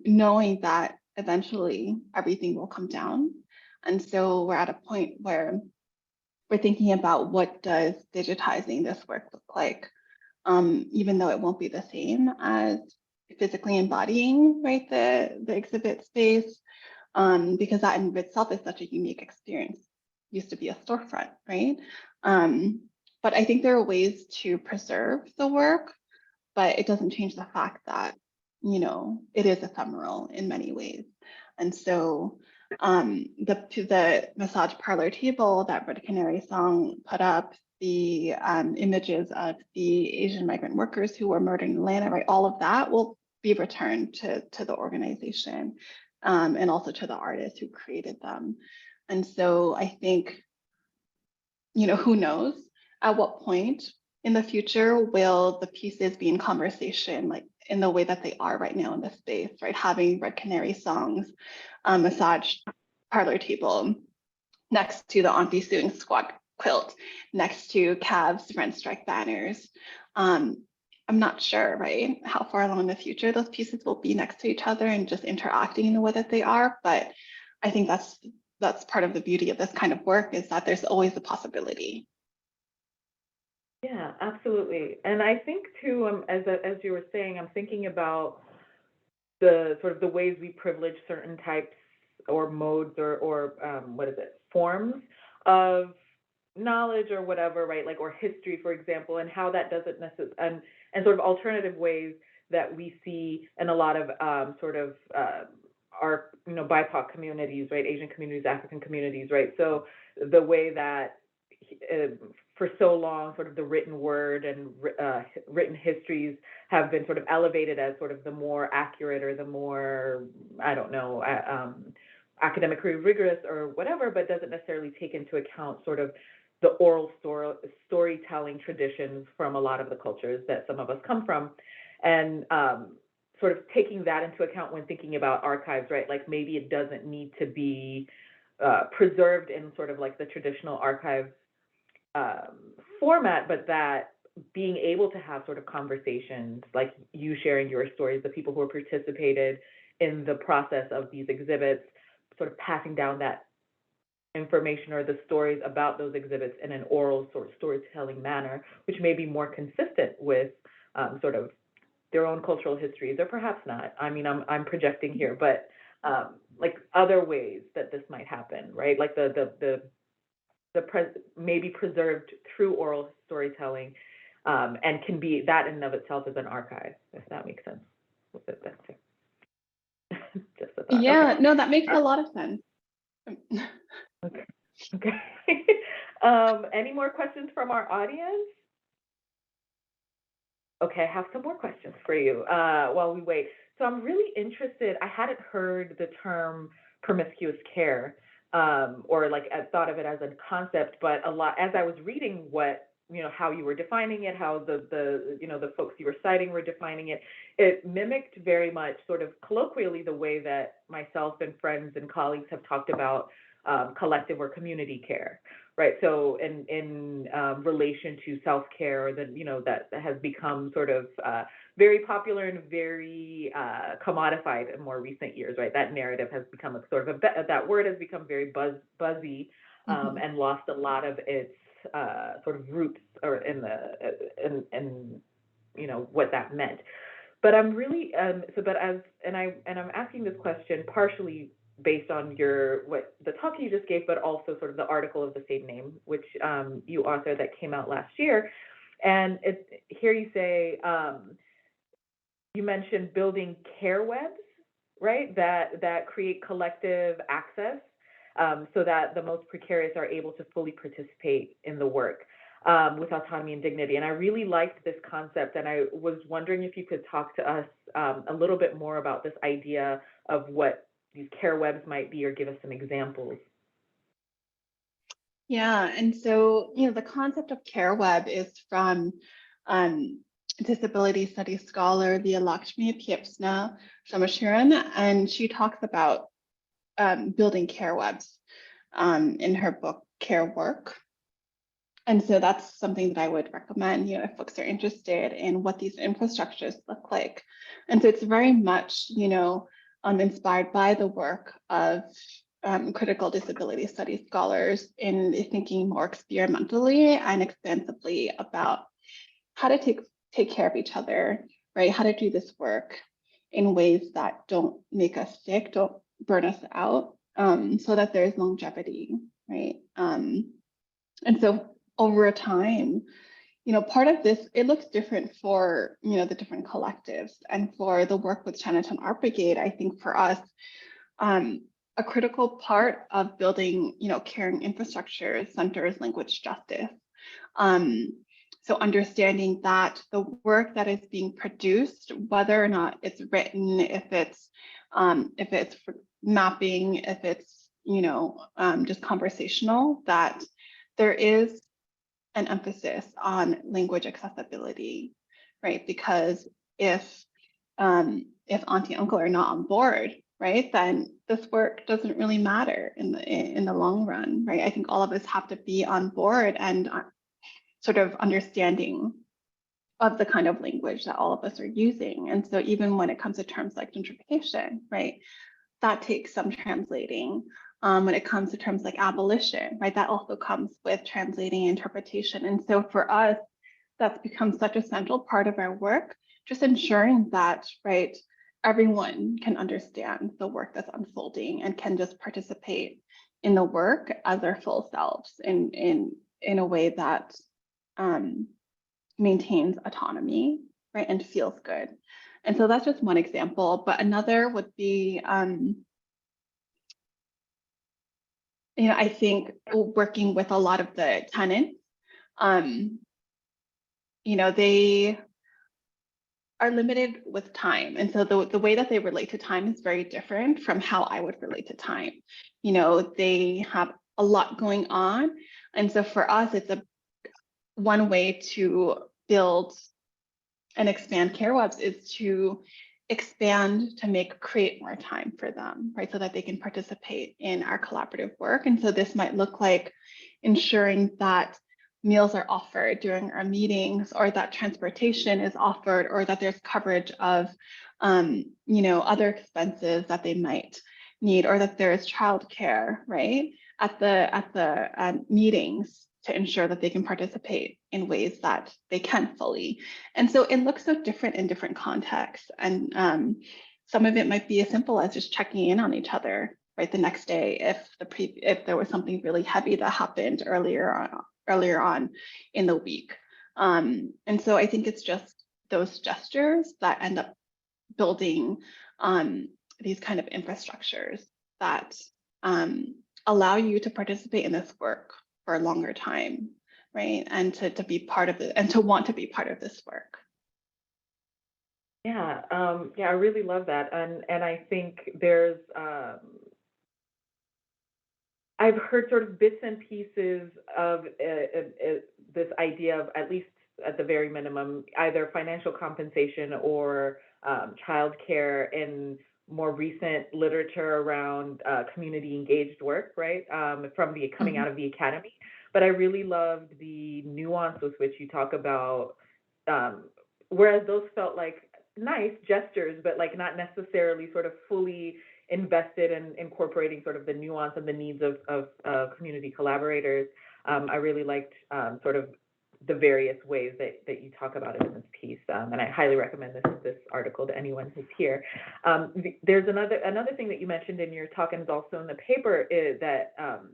knowing that eventually everything will come down. And so we're at a point where we're thinking about what does digitizing this work look like, even though it won't be the same as physically embodying, right, the exhibit space, because that in itself is such a unique experience. It used to be a storefront, right? But I think there are ways to preserve the work, but it doesn't change the fact that, it is ephemeral in many ways. And so the massage parlor table that Red Canary Song put up, the images of the Asian migrant workers who were murdered in Atlanta, right? All of that will be returned to the organization, and also to the artists who created them. And so I think, who knows at what point in the future will the pieces be in conversation, like in the way that they are right now in the space, right? Having Red Canary Songs, massage parlor table next to the Auntie Suing squat quilt, next to Cavs rent strike banners. I'm not sure, right, how far along in the future those pieces will be next to each other and just interacting in the way that they are. But I think that's part of the beauty of this kind of work, is that there's always a possibility. Yeah, absolutely. And I think too, as you were saying, I'm thinking about the sort of the ways we privilege certain types or modes or forms of knowledge or whatever, right? Like, or history, for example, and how that doesn't necessarily, and sort of alternative ways that we see in a lot of our, BIPOC communities, right? Asian communities, African communities, right? So the way that for so long, sort of the written word and written histories have been sort of elevated as sort of the more accurate or the more, I don't know, academically rigorous or whatever, but doesn't necessarily take into account sort of the oral storytelling traditions from a lot of the cultures that some of us come from. And sort of taking that into account when thinking about archives, right? Like, maybe it doesn't need to be preserved in sort of like the traditional archive format, but that being able to have sort of conversations, like you sharing your stories, the people who have participated in the process of these exhibits, sort of passing down that information or the stories about those exhibits in an oral sort of storytelling manner, which may be more consistent with sort of their own cultural histories, or perhaps not. I mean, I'm projecting here, but like other ways that this might happen, right? Like maybe preserved through oral storytelling, and can be, that in and of itself is an archive, if that makes sense. Just a thought. Yeah, Okay. no, that makes a lot of sense. Okay. Okay. Any more questions from our audience? Okay, I have some more questions for you while we wait. So I'm really interested, I hadn't heard the term promiscuous care, or like I thought of it as a concept, but a lot, as I was reading what, how you were defining it, how the folks you were citing were defining it, it mimicked very much sort of colloquially the way that myself and friends and colleagues have talked about collective or community care, right? So in relation to self-care, that has become sort of very popular and very commodified in more recent years, right? That narrative has become a sort of that word has become very buzzy, and lost a lot of its sort of roots, or in what that meant. But I'm really I'm asking this question partially based on what the talk you just gave, but also sort of the article of the same name, which you authored, that came out last year. And here you say, you mentioned building care webs, right? That create collective access, so that the most precarious are able to fully participate in the work with autonomy and dignity. And I really liked this concept, and I was wondering if you could talk to us a little bit more about this idea of what these care webs might be, or give us some examples. Yeah, and so, the concept of care web is from disability studies scholar Lakshmi Piepsna Somashiran, and she talks about building care webs in her book, Care Work. And so that's something that I would recommend, if folks are interested in what these infrastructures look like. And so it's very much, inspired by the work of critical disability studies scholars in thinking more experimentally and expansively about how to take care of each other, right? How to do this work in ways that don't make us sick, don't burn us out, so that there's longevity, right? And so over time, part of this, it looks different for, the different collectives. And for the work with Chinatown Art Brigade, I think for us, a critical part of building, caring infrastructure centers language justice. So understanding that the work that is being produced, whether or not it's written, if it's mapping, if it's just conversational, that there is an emphasis on language accessibility, right? Because if auntie uncle are not on board, right, then this work doesn't really matter in the long run, right? I think all of us have to be on board and sort of understanding of the kind of language that all of us are using. And so even when it comes to terms like gentrification, right, that takes some translating. When it comes to terms like abolition, right, that also comes with translating interpretation. And so for us, that's become such a central part of our work, just ensuring that, right, everyone can understand the work that's unfolding and can just participate in the work as their full selves in a way that maintains autonomy, right, and feels good. And so that's just one example, but another would be, I think working with a lot of the tenants, they are limited with time. And so the way that they relate to time is very different from how I would relate to time. They have a lot going on. And so for us, it's one way to build and expand CareWebs is to expand to create more time for them, right? So that they can participate in our collaborative work. And so this might look like ensuring that meals are offered during our meetings, or that transportation is offered, or that there's coverage of, other expenses that they might need, or that there is childcare, right, at the meetings, to ensure that they can participate in ways that they can fully. And so it looks so different in different contexts. And some of it might be as simple as just checking in on each other, right, the next day if there was something really heavy that happened earlier on in the week. And so I think it's just those gestures that end up building these kind of infrastructures that allow you to participate in this work for a longer time, right? And to be part of it and to want to be part of this work. Yeah, I really love that. And I think there's, I've heard sort of bits and pieces of this idea of, at least at the very minimum, either financial compensation or childcare in more recent literature around community engaged work, right? From the coming out of the academy. But I really loved the nuance with which you talk about, whereas those felt like nice gestures, but like not necessarily sort of fully invested in incorporating sort of the nuance and the needs of community collaborators. I really liked sort of the various ways that you talk about it in this piece, and I highly recommend this article to anyone who's here. There's another thing that you mentioned in your talk, and is also in the paper, is that I don't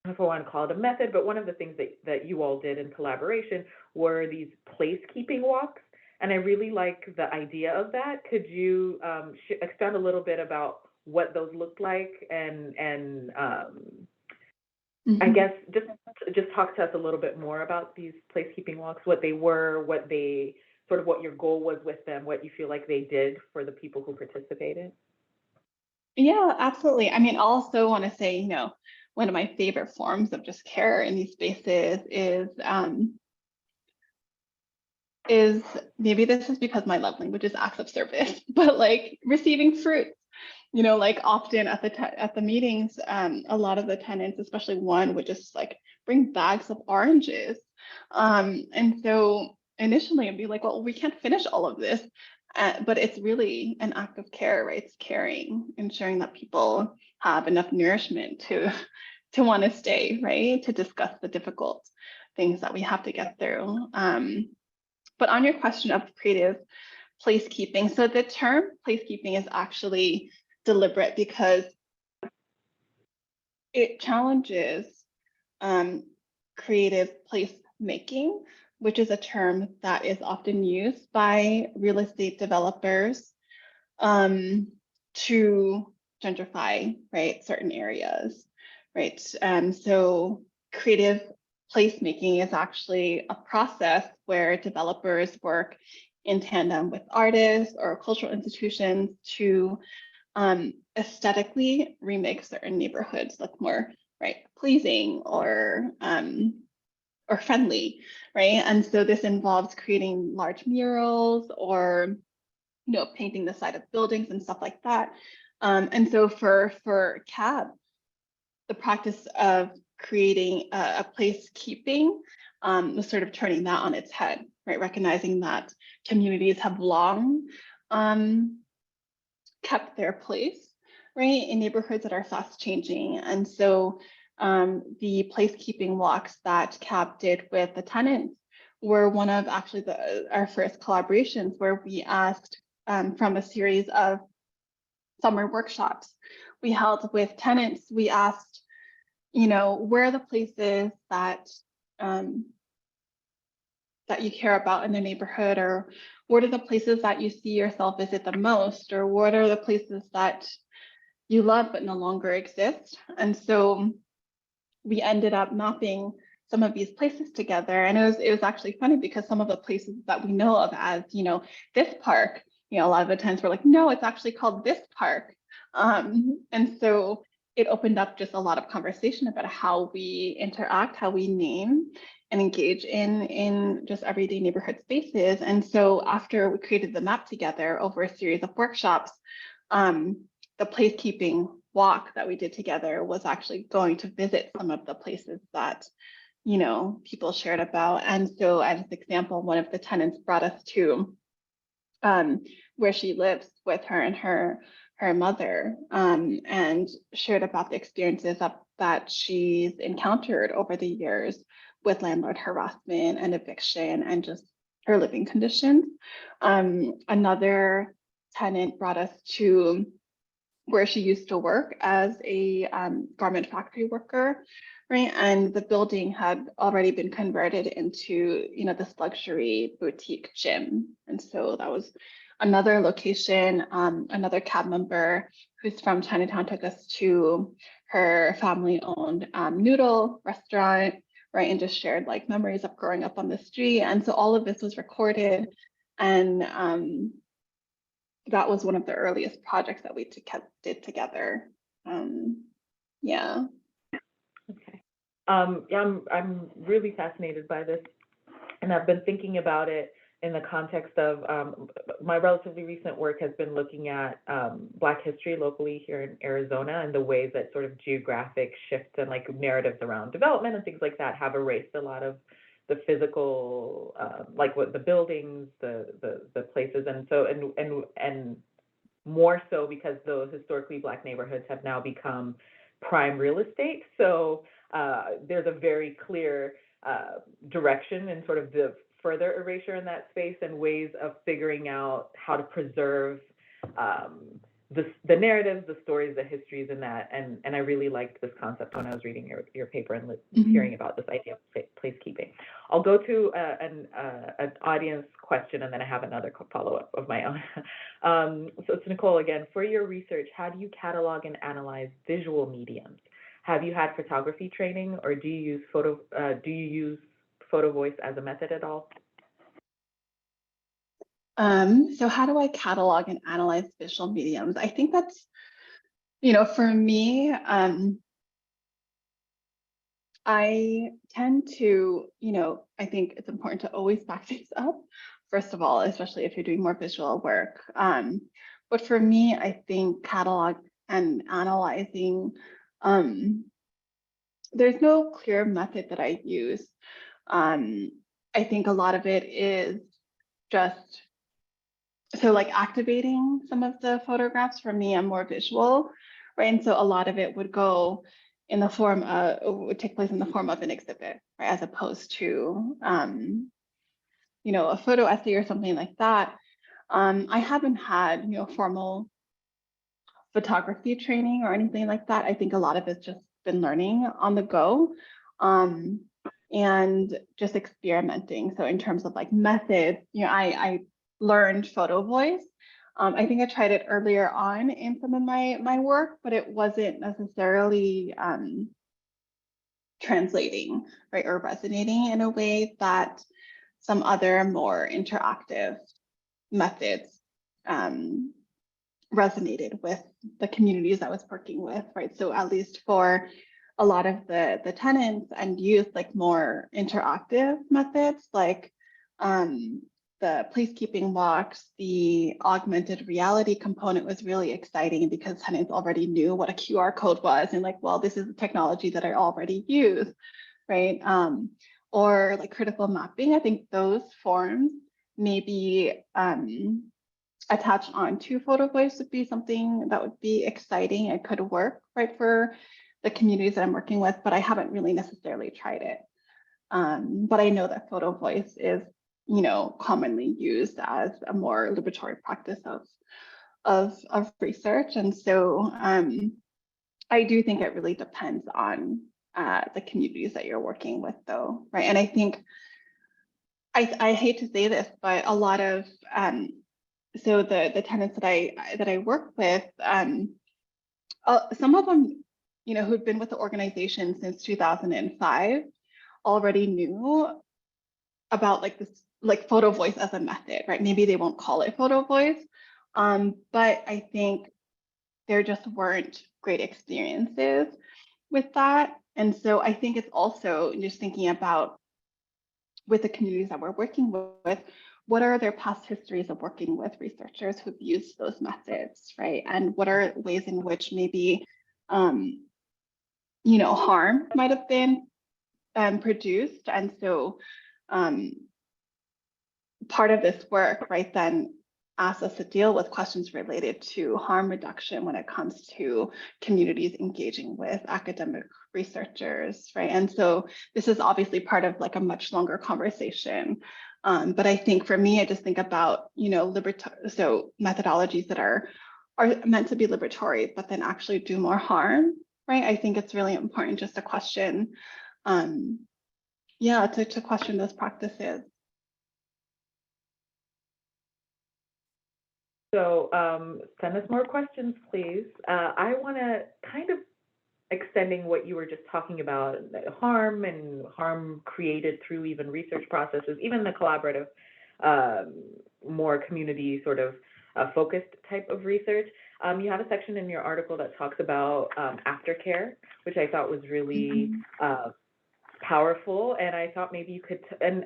know if I want to call it a method, but one of the things that you all did in collaboration were these placekeeping walks. And I really like the idea of that. Could you expand a little bit about what those looked like, and I guess just talk to us a little bit more about these placekeeping walks, what they were, what your goal was with them, what you feel like they did for the people who participated. Yeah, absolutely. I mean, I also want to say, one of my favorite forms of just care in these spaces is maybe this is because my love language is acts of service, but like receiving fruits. Like often at the meetings, a lot of the tenants, especially one, would just like bring bags of oranges. And so initially I'd be like, well, we can't finish all of this, but it's really an act of care, right? It's caring, ensuring that people have enough nourishment to want to stay, right? To discuss the difficult things that we have to get through. But on your question of creative placekeeping, so the term placekeeping is actually deliberate because it challenges creative placemaking, which is a term that is often used by real estate developers to gentrify, right, certain areas, right? So creative placemaking is actually a process where developers work in tandem with artists or cultural institutions to aesthetically remake certain neighborhoods look more right pleasing or friendly, right? And so this involves creating large murals or painting the side of buildings and stuff like that. And so for CAB, the practice of creating a placekeeping was sort of turning that on its head, right? Recognizing that communities have long kept their place, right, in neighborhoods that are fast changing. And so the placekeeping walks that CAB did with the tenants were one of actually our first collaborations where we asked from a series of summer workshops we held with tenants, we asked, where are the places that that you care about in the neighborhood, or what are the places that you see yourself visit the most, or what are the places that you love but no longer exist? And so we ended up mapping some of these places together, and it was actually funny because some of the places that we know of as this park, a lot of the times we're like, no, it's actually called this park. And so it opened up just a lot of conversation about how we interact, how we name and engage in just everyday neighborhood spaces. And so after we created the map together over a series of workshops, the placekeeping walk that we did together was actually going to visit some of the places that people shared about. And so as an example, one of the tenants brought us to where she lives with her and her mother, and shared about the experiences that she's encountered over the years with landlord harassment and eviction and just her living conditions. Another tenant brought us to where she used to work as a garment factory worker, right? And the building had already been converted into, this luxury boutique gym. And so that was another location. Another CAB member who's from Chinatown took us to her family-owned noodle restaurant, right? And just shared like memories of growing up on the street. And so all of this was recorded, and that was one of the earliest projects that we did together. Yeah. Okay. Yeah, I'm really fascinated by this, and I've been thinking about it in the context of my relatively recent work has been looking at Black history locally here in Arizona, and the ways that sort of geographic shifts and like narratives around development and things like that have erased a lot of the physical, like what the buildings, the places, and so and more so because those historically Black neighborhoods have now become prime real estate. So there's a very clear direction and sort of the further erasure in that space and ways of figuring out how to preserve the narratives, the stories, the histories, and that. And I really liked this concept when I was reading your paper and hearing about this idea of placekeeping. I'll go to an audience question, and then I have another follow-up of my own. So it's Nicole again. For your research, how do you catalog and analyze visual mediums? Have you had photography training, or do you use photo voice as a method at all? So how do I catalog and analyze visual mediums? I think that's, for me, I tend to, I think it's important to always back things up, first of all, especially if you're doing more visual work. But for me, I think catalog and analyzing, there's no clear method that I use. I think a lot of it is just, so like activating some of the photographs. For me, I'm more visual, right? And so a lot of it would go in the form of, would take place in the form of an exhibit, right? As opposed to, a photo essay or something like that. I haven't had, formal photography training or anything like that. I think a lot of it's just been learning on the go, and just experimenting. So in terms of like methods, I learned photo voice I think I tried it earlier on in some of my work, but it wasn't necessarily translating, right, or resonating in a way that some other more interactive methods resonated with the communities I was working with, right? So at least for a lot of the tenants and youth, like more interactive methods, like the placekeeping walks, the augmented reality component was really exciting because tenants already knew what a QR code was and like, well, this is the technology that I already use, right? Or like critical mapping, I think those forms maybe attached onto photo voice would be something that would be exciting and could work, right, for the communities that I'm working with, but I haven't really necessarily tried it. But I know that photo voice is, you know, commonly used as a more liberatory practice of research. And so I do think it really depends on the communities that you're working with though, right? And I think, I hate to say this, but a lot of, so the tenants that I work with, some of them, you know, who've been with the organization since 2005 already knew about like this, like photo voice as a method, right? Maybe they won't call it photo voice, but I think there just weren't great experiences with that. And so I think it's also just thinking about with the communities that we're working with, what are their past histories of working with researchers who've used those methods, right? And what are ways in which maybe, you know, harm might have been produced. And so part of this work, right, then asks us to deal with questions related to harm reduction when it comes to communities engaging with academic researchers, right? And so this is obviously part of like a much longer conversation. But I think for me, I just think about, you know, so methodologies that are meant to be liberatory, but then actually do more harm, right? I think it's really important just to question, yeah, to question those practices. So send us more questions, please. I want to kind of extending what you were just talking about, harm and harm created through even research processes, even the collaborative, more community sort of focused type of research. You have a section in your article that talks about aftercare, which I thought was really powerful, and I thought maybe you could, and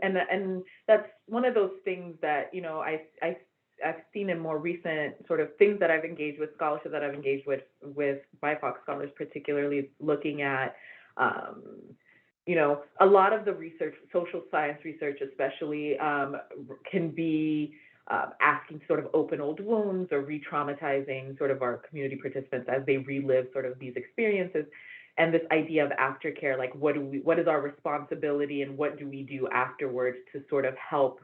that's one of those things that, you know, I've seen in more recent sort of things that I've engaged with, scholarship that I've engaged with BIPOC scholars, particularly looking at, you know, a lot of the research, social science research especially, can be asking sort of open old wounds or re-traumatizing sort of our community participants as they relive sort of these experiences. And this idea of aftercare, like what is our responsibility and what do we do afterwards to sort of help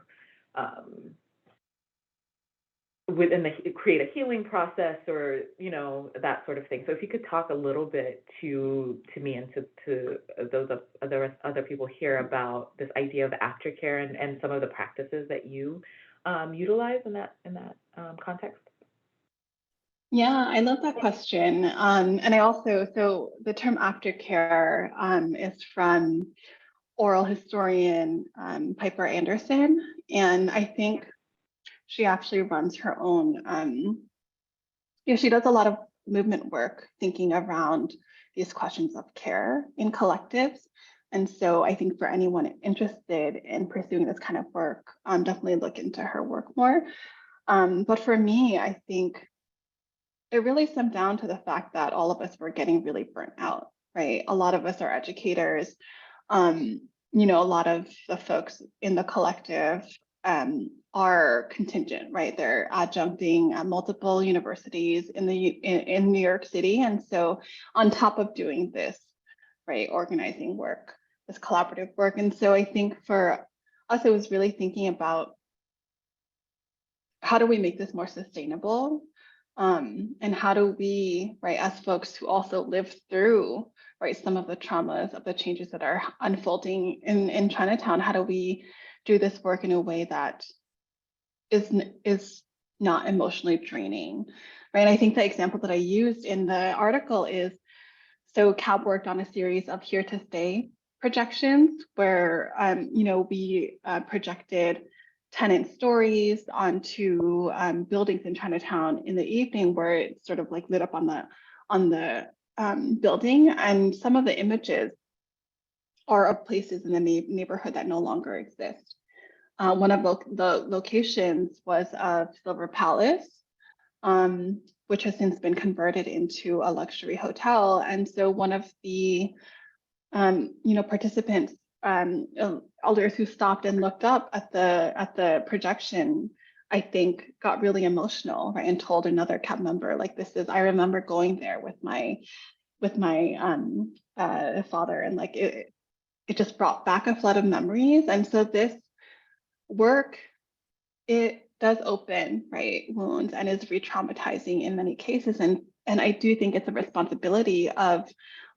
create a healing process, or, you know, that sort of thing. So if you could talk a little bit to me and to those other people here about this idea of aftercare and some of the practices that you utilize in that context. Yeah, I love that question. And I also, so the term aftercare is from oral historian Piper Anderson. And I think she actually runs her own, you know, she does a lot of movement work thinking around these questions of care in collectives. And so I think for anyone interested in pursuing this kind of work, definitely look into her work more. But for me, I think it really stemmed down to the fact that all of us were getting really burnt out, right? A lot of us are educators. You know, a lot of the folks in the collective are contingent, right? They're adjuncting at multiple universities in New York City. And so on top of doing this, right, organizing work, this collaborative work. And so I think for us, it was really thinking about how do we make this more sustainable? And how do we, right, as folks who also live through, right, some of the traumas of the changes that are unfolding in Chinatown, how do we do this work in a way that is not emotionally draining, right? I think the example that I used in the article is, so CAB worked on a series of here to stay projections where, we projected tenant stories onto buildings in Chinatown in the evening, where it sort of like lit up on the building, and some of the images are of places in the neighborhood that no longer exist. One of the locations was of Silver Palace, which has since been converted into a luxury hotel. And so one of the participants, elders who stopped and looked up at the projection, I think got really emotional, right, and told another CAB member, like, I remember going there with my father, and like it just brought back a flood of memories. And so this work, it does open, right, wounds and is re-traumatizing in many cases. And I do think it's a responsibility of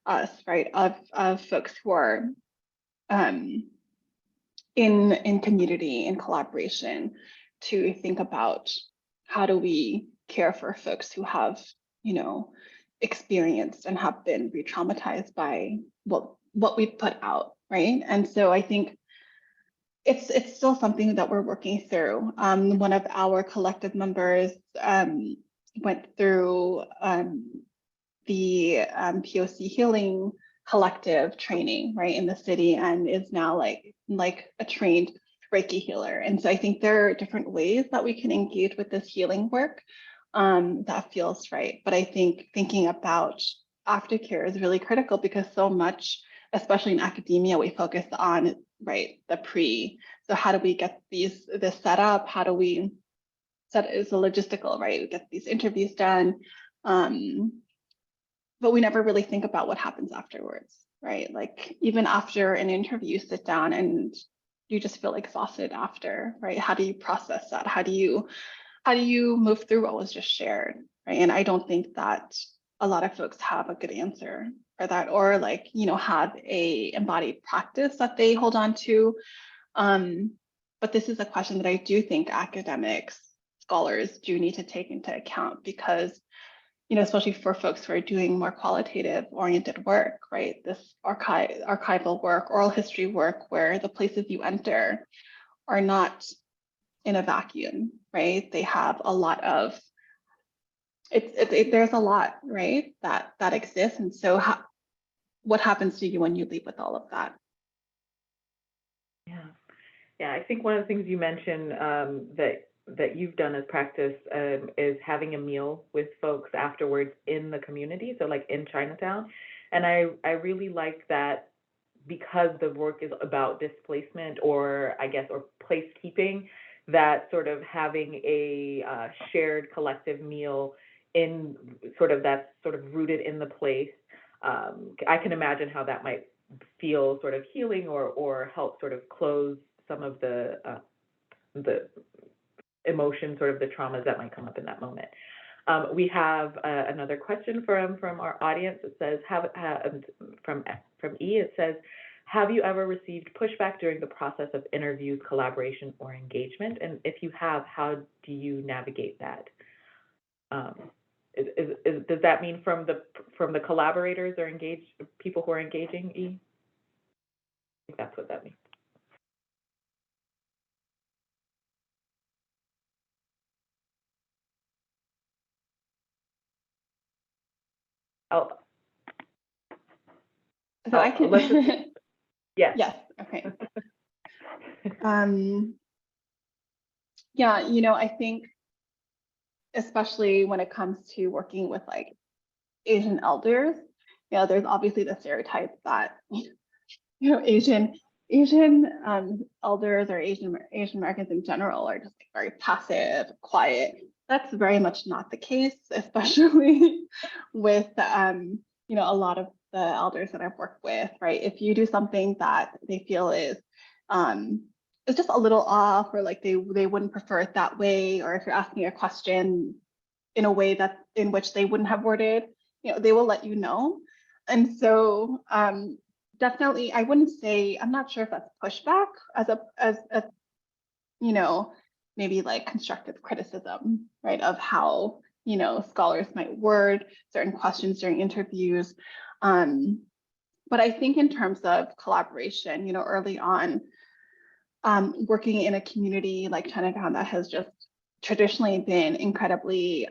us, right, of folks who are in community, in collaboration, to think about how do we care for folks who have, experienced and have been re-traumatized by what we put out, right? And so I think it's still something that we're working through. One of our collective members went through the POC healing collective training, right, in the city, and is now like a trained Reiki healer. And so I think there are different ways that we can engage with this healing work that feels right. But I think thinking about aftercare is really critical, because so much, especially in academia, we focus on, right, the pre. So how do we get this set up? How do we set it as a logistical, right? We get these interviews done. But we never really think about what happens afterwards, right? Like, even after an interview, sit down and you just feel exhausted after, right? How do you process that? How do you move through what was just shared, right? And I don't think that a lot of folks have a good answer for that, or like, have a embodied practice that they hold on to. But this is a question that I do think academics, scholars do need to take into account, because especially for folks who are doing more qualitative oriented work, right? This archival work, oral history work, where the places you enter are not in a vacuum, right? They have a lot of, there's a lot, right, that exists. And so what happens to you when you leave with all of that? Yeah, I think one of the things you mentioned that you've done as practice is having a meal with folks afterwards in the community, so like in Chinatown. And I really like that, because the work is about displacement, or placekeeping, that sort of having a shared collective meal in that's sort of rooted in the place. I can imagine how that might feel sort of healing, or help sort of close some of the emotions, sort of the traumas that might come up in that moment. We have another question from our audience. It says, from E, it says, have you ever received pushback during the process of interviews, collaboration, or engagement? And if you have, how do you navigate that? Does that mean from the collaborators or people who are engaging, E? I think that's what that means. Oh. So I can. Let's just, yes. Yes. Okay. Yeah, I think, especially when it comes to working with like Asian elders, there's obviously the stereotype that Asian elders, or Asian Americans in general, are just like very passive, quiet. That's very much not the case, especially with a lot of the elders that I've worked with, right? If you do something that they feel is it's just a little off, or like they wouldn't prefer it that way, or if you're asking a question in a way that in which they wouldn't have worded, they will let you know. And so definitely, I wouldn't say, I'm not sure if that's pushback as maybe like constructive criticism, right, of how, you know, scholars might word certain questions during interviews. But I think in terms of collaboration, you know, early on, working in a community like Chinatown that has just traditionally been incredibly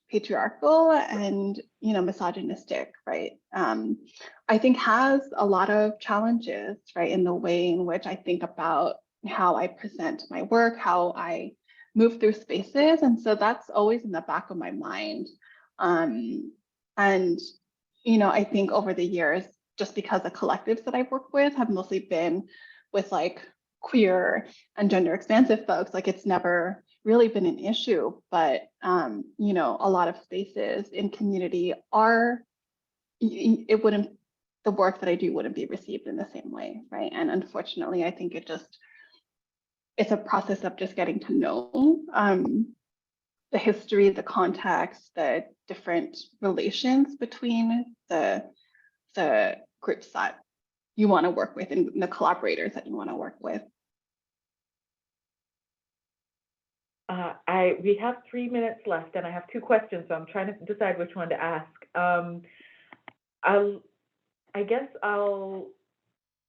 patriarchal and, you know, misogynistic, right? I think has a lot of challenges, right, in the way in which I think about how I present my work, how I move through spaces. And so that's always in the back of my mind. And, you know, I think over the years, just because the collectives that I've worked with have mostly been with like queer and gender expansive folks, like it's never really been an issue. But you know, a lot of spaces in community are, it wouldn't, the work that I do wouldn't be received in the same way, right? And unfortunately, I think it's a process of just getting to know the history, the context, the different relations between the groups that you want to work with and the collaborators that you want to work with. We have 3 minutes left, and I have 2 questions, so I'm trying to decide which one to ask. I guess I'll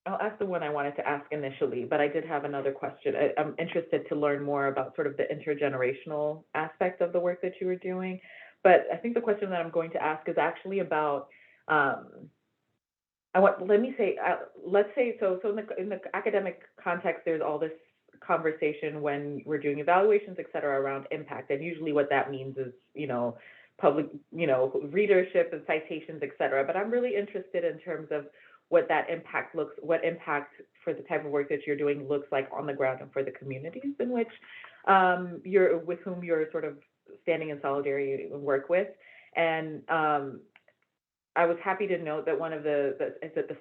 ask the one I wanted to ask initially, but I did have another question. I'm interested to learn more about sort of the intergenerational aspect of the work that you were doing. But I think the question that I'm going to ask is actually about, let's say, so in the academic context, there's all this conversation when we're doing evaluations, et cetera, around impact. And usually what that means is, you know, public, you know, readership and citations, et cetera. But I'm really interested in terms of what impact for the type of work that you're doing looks like on the ground and for the communities in which with whom you're sort of standing in solidarity and work with. And I was happy to note that one of the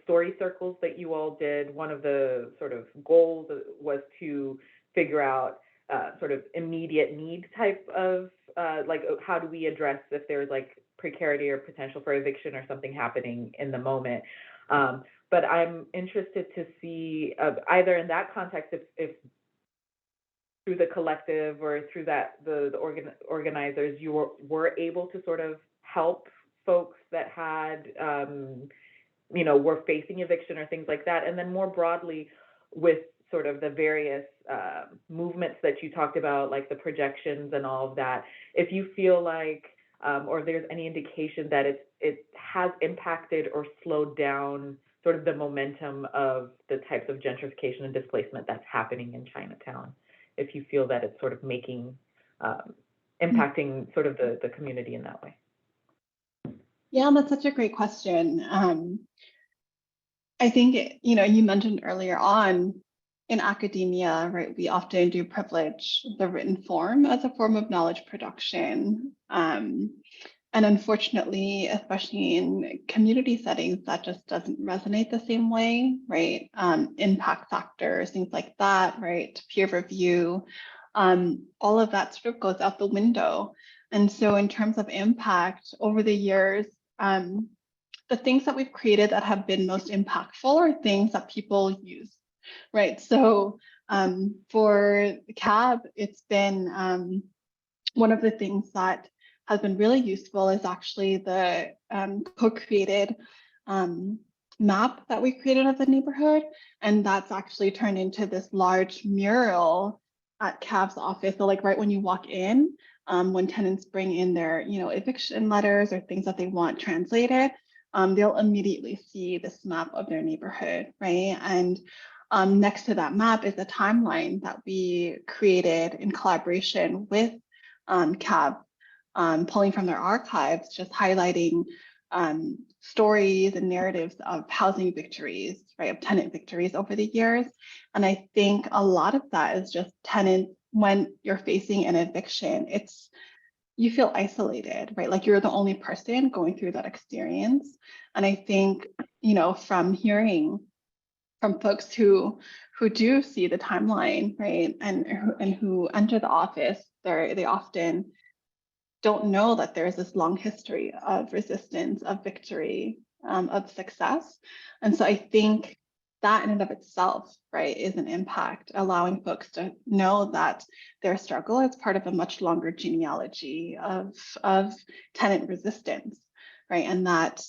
story circles that you all did, one of the sort of goals was to figure out sort of immediate need type of like how do we address if there's like precarity or potential for eviction or something happening in the moment. But I'm interested to see either in that context if through the collective or through that the organizers you were able to sort of help folks that had you know, were facing eviction or things like that. And then more broadly with sort of the various movements that you talked about, like the projections and all of that, if you feel like or there's any indication that it has impacted or slowed down sort of the momentum of the types of gentrification and displacement that's happening in Chinatown, if you feel that it's sort of making, impacting sort of the community in that way. Yeah, that's such a great question. I think, you know, you mentioned earlier on in academia, right, we often do privilege the written form as a form of knowledge production. And unfortunately, especially in community settings, that just doesn't resonate the same way, right? Impact factors, things like that, right? Peer review, all of that sort of goes out the window. And so in terms of impact over the years, the things that we've created that have been most impactful are things that people use, right? So for CAB, it's been one of the things that has been really useful is actually the co-created map that we created of the neighborhood. And that's actually turned into this large mural at CAB's office. So like right when you walk in, when tenants bring in their, you know, eviction letters or things that they want translated, they'll immediately see this map of their neighborhood, right? And next to that map is a timeline that we created in collaboration with CAB, pulling from their archives, just highlighting stories and narratives of housing victories, right, of tenant victories over the years. And I think a lot of that is just tenants, when you're facing an eviction, you feel isolated, right? Like you're the only person going through that experience. And I think, you know, from hearing from folks who do see the timeline, right, and who enter the office, they often don't know that there's this long history of resistance, of victory, of success. And so I think that in and of itself, right, is an impact, allowing folks to know that their struggle is part of a much longer genealogy of tenant resistance, right? And that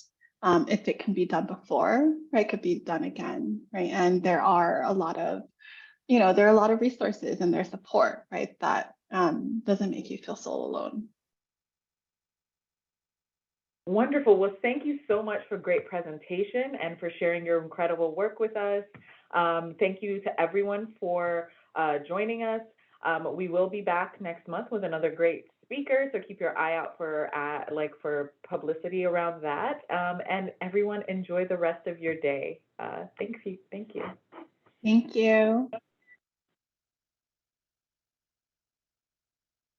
if it can be done before, right, it could be done again, right? And there are a lot of, there are a lot of resources and their support, right, that doesn't make you feel so alone. Wonderful. Well, thank you so much for great presentation and for sharing your incredible work with us. Thank you to everyone for joining us. We will be back next month with another great speaker, so keep your eye out for publicity around that. And everyone, enjoy the rest of your day. Thank you. Thank you.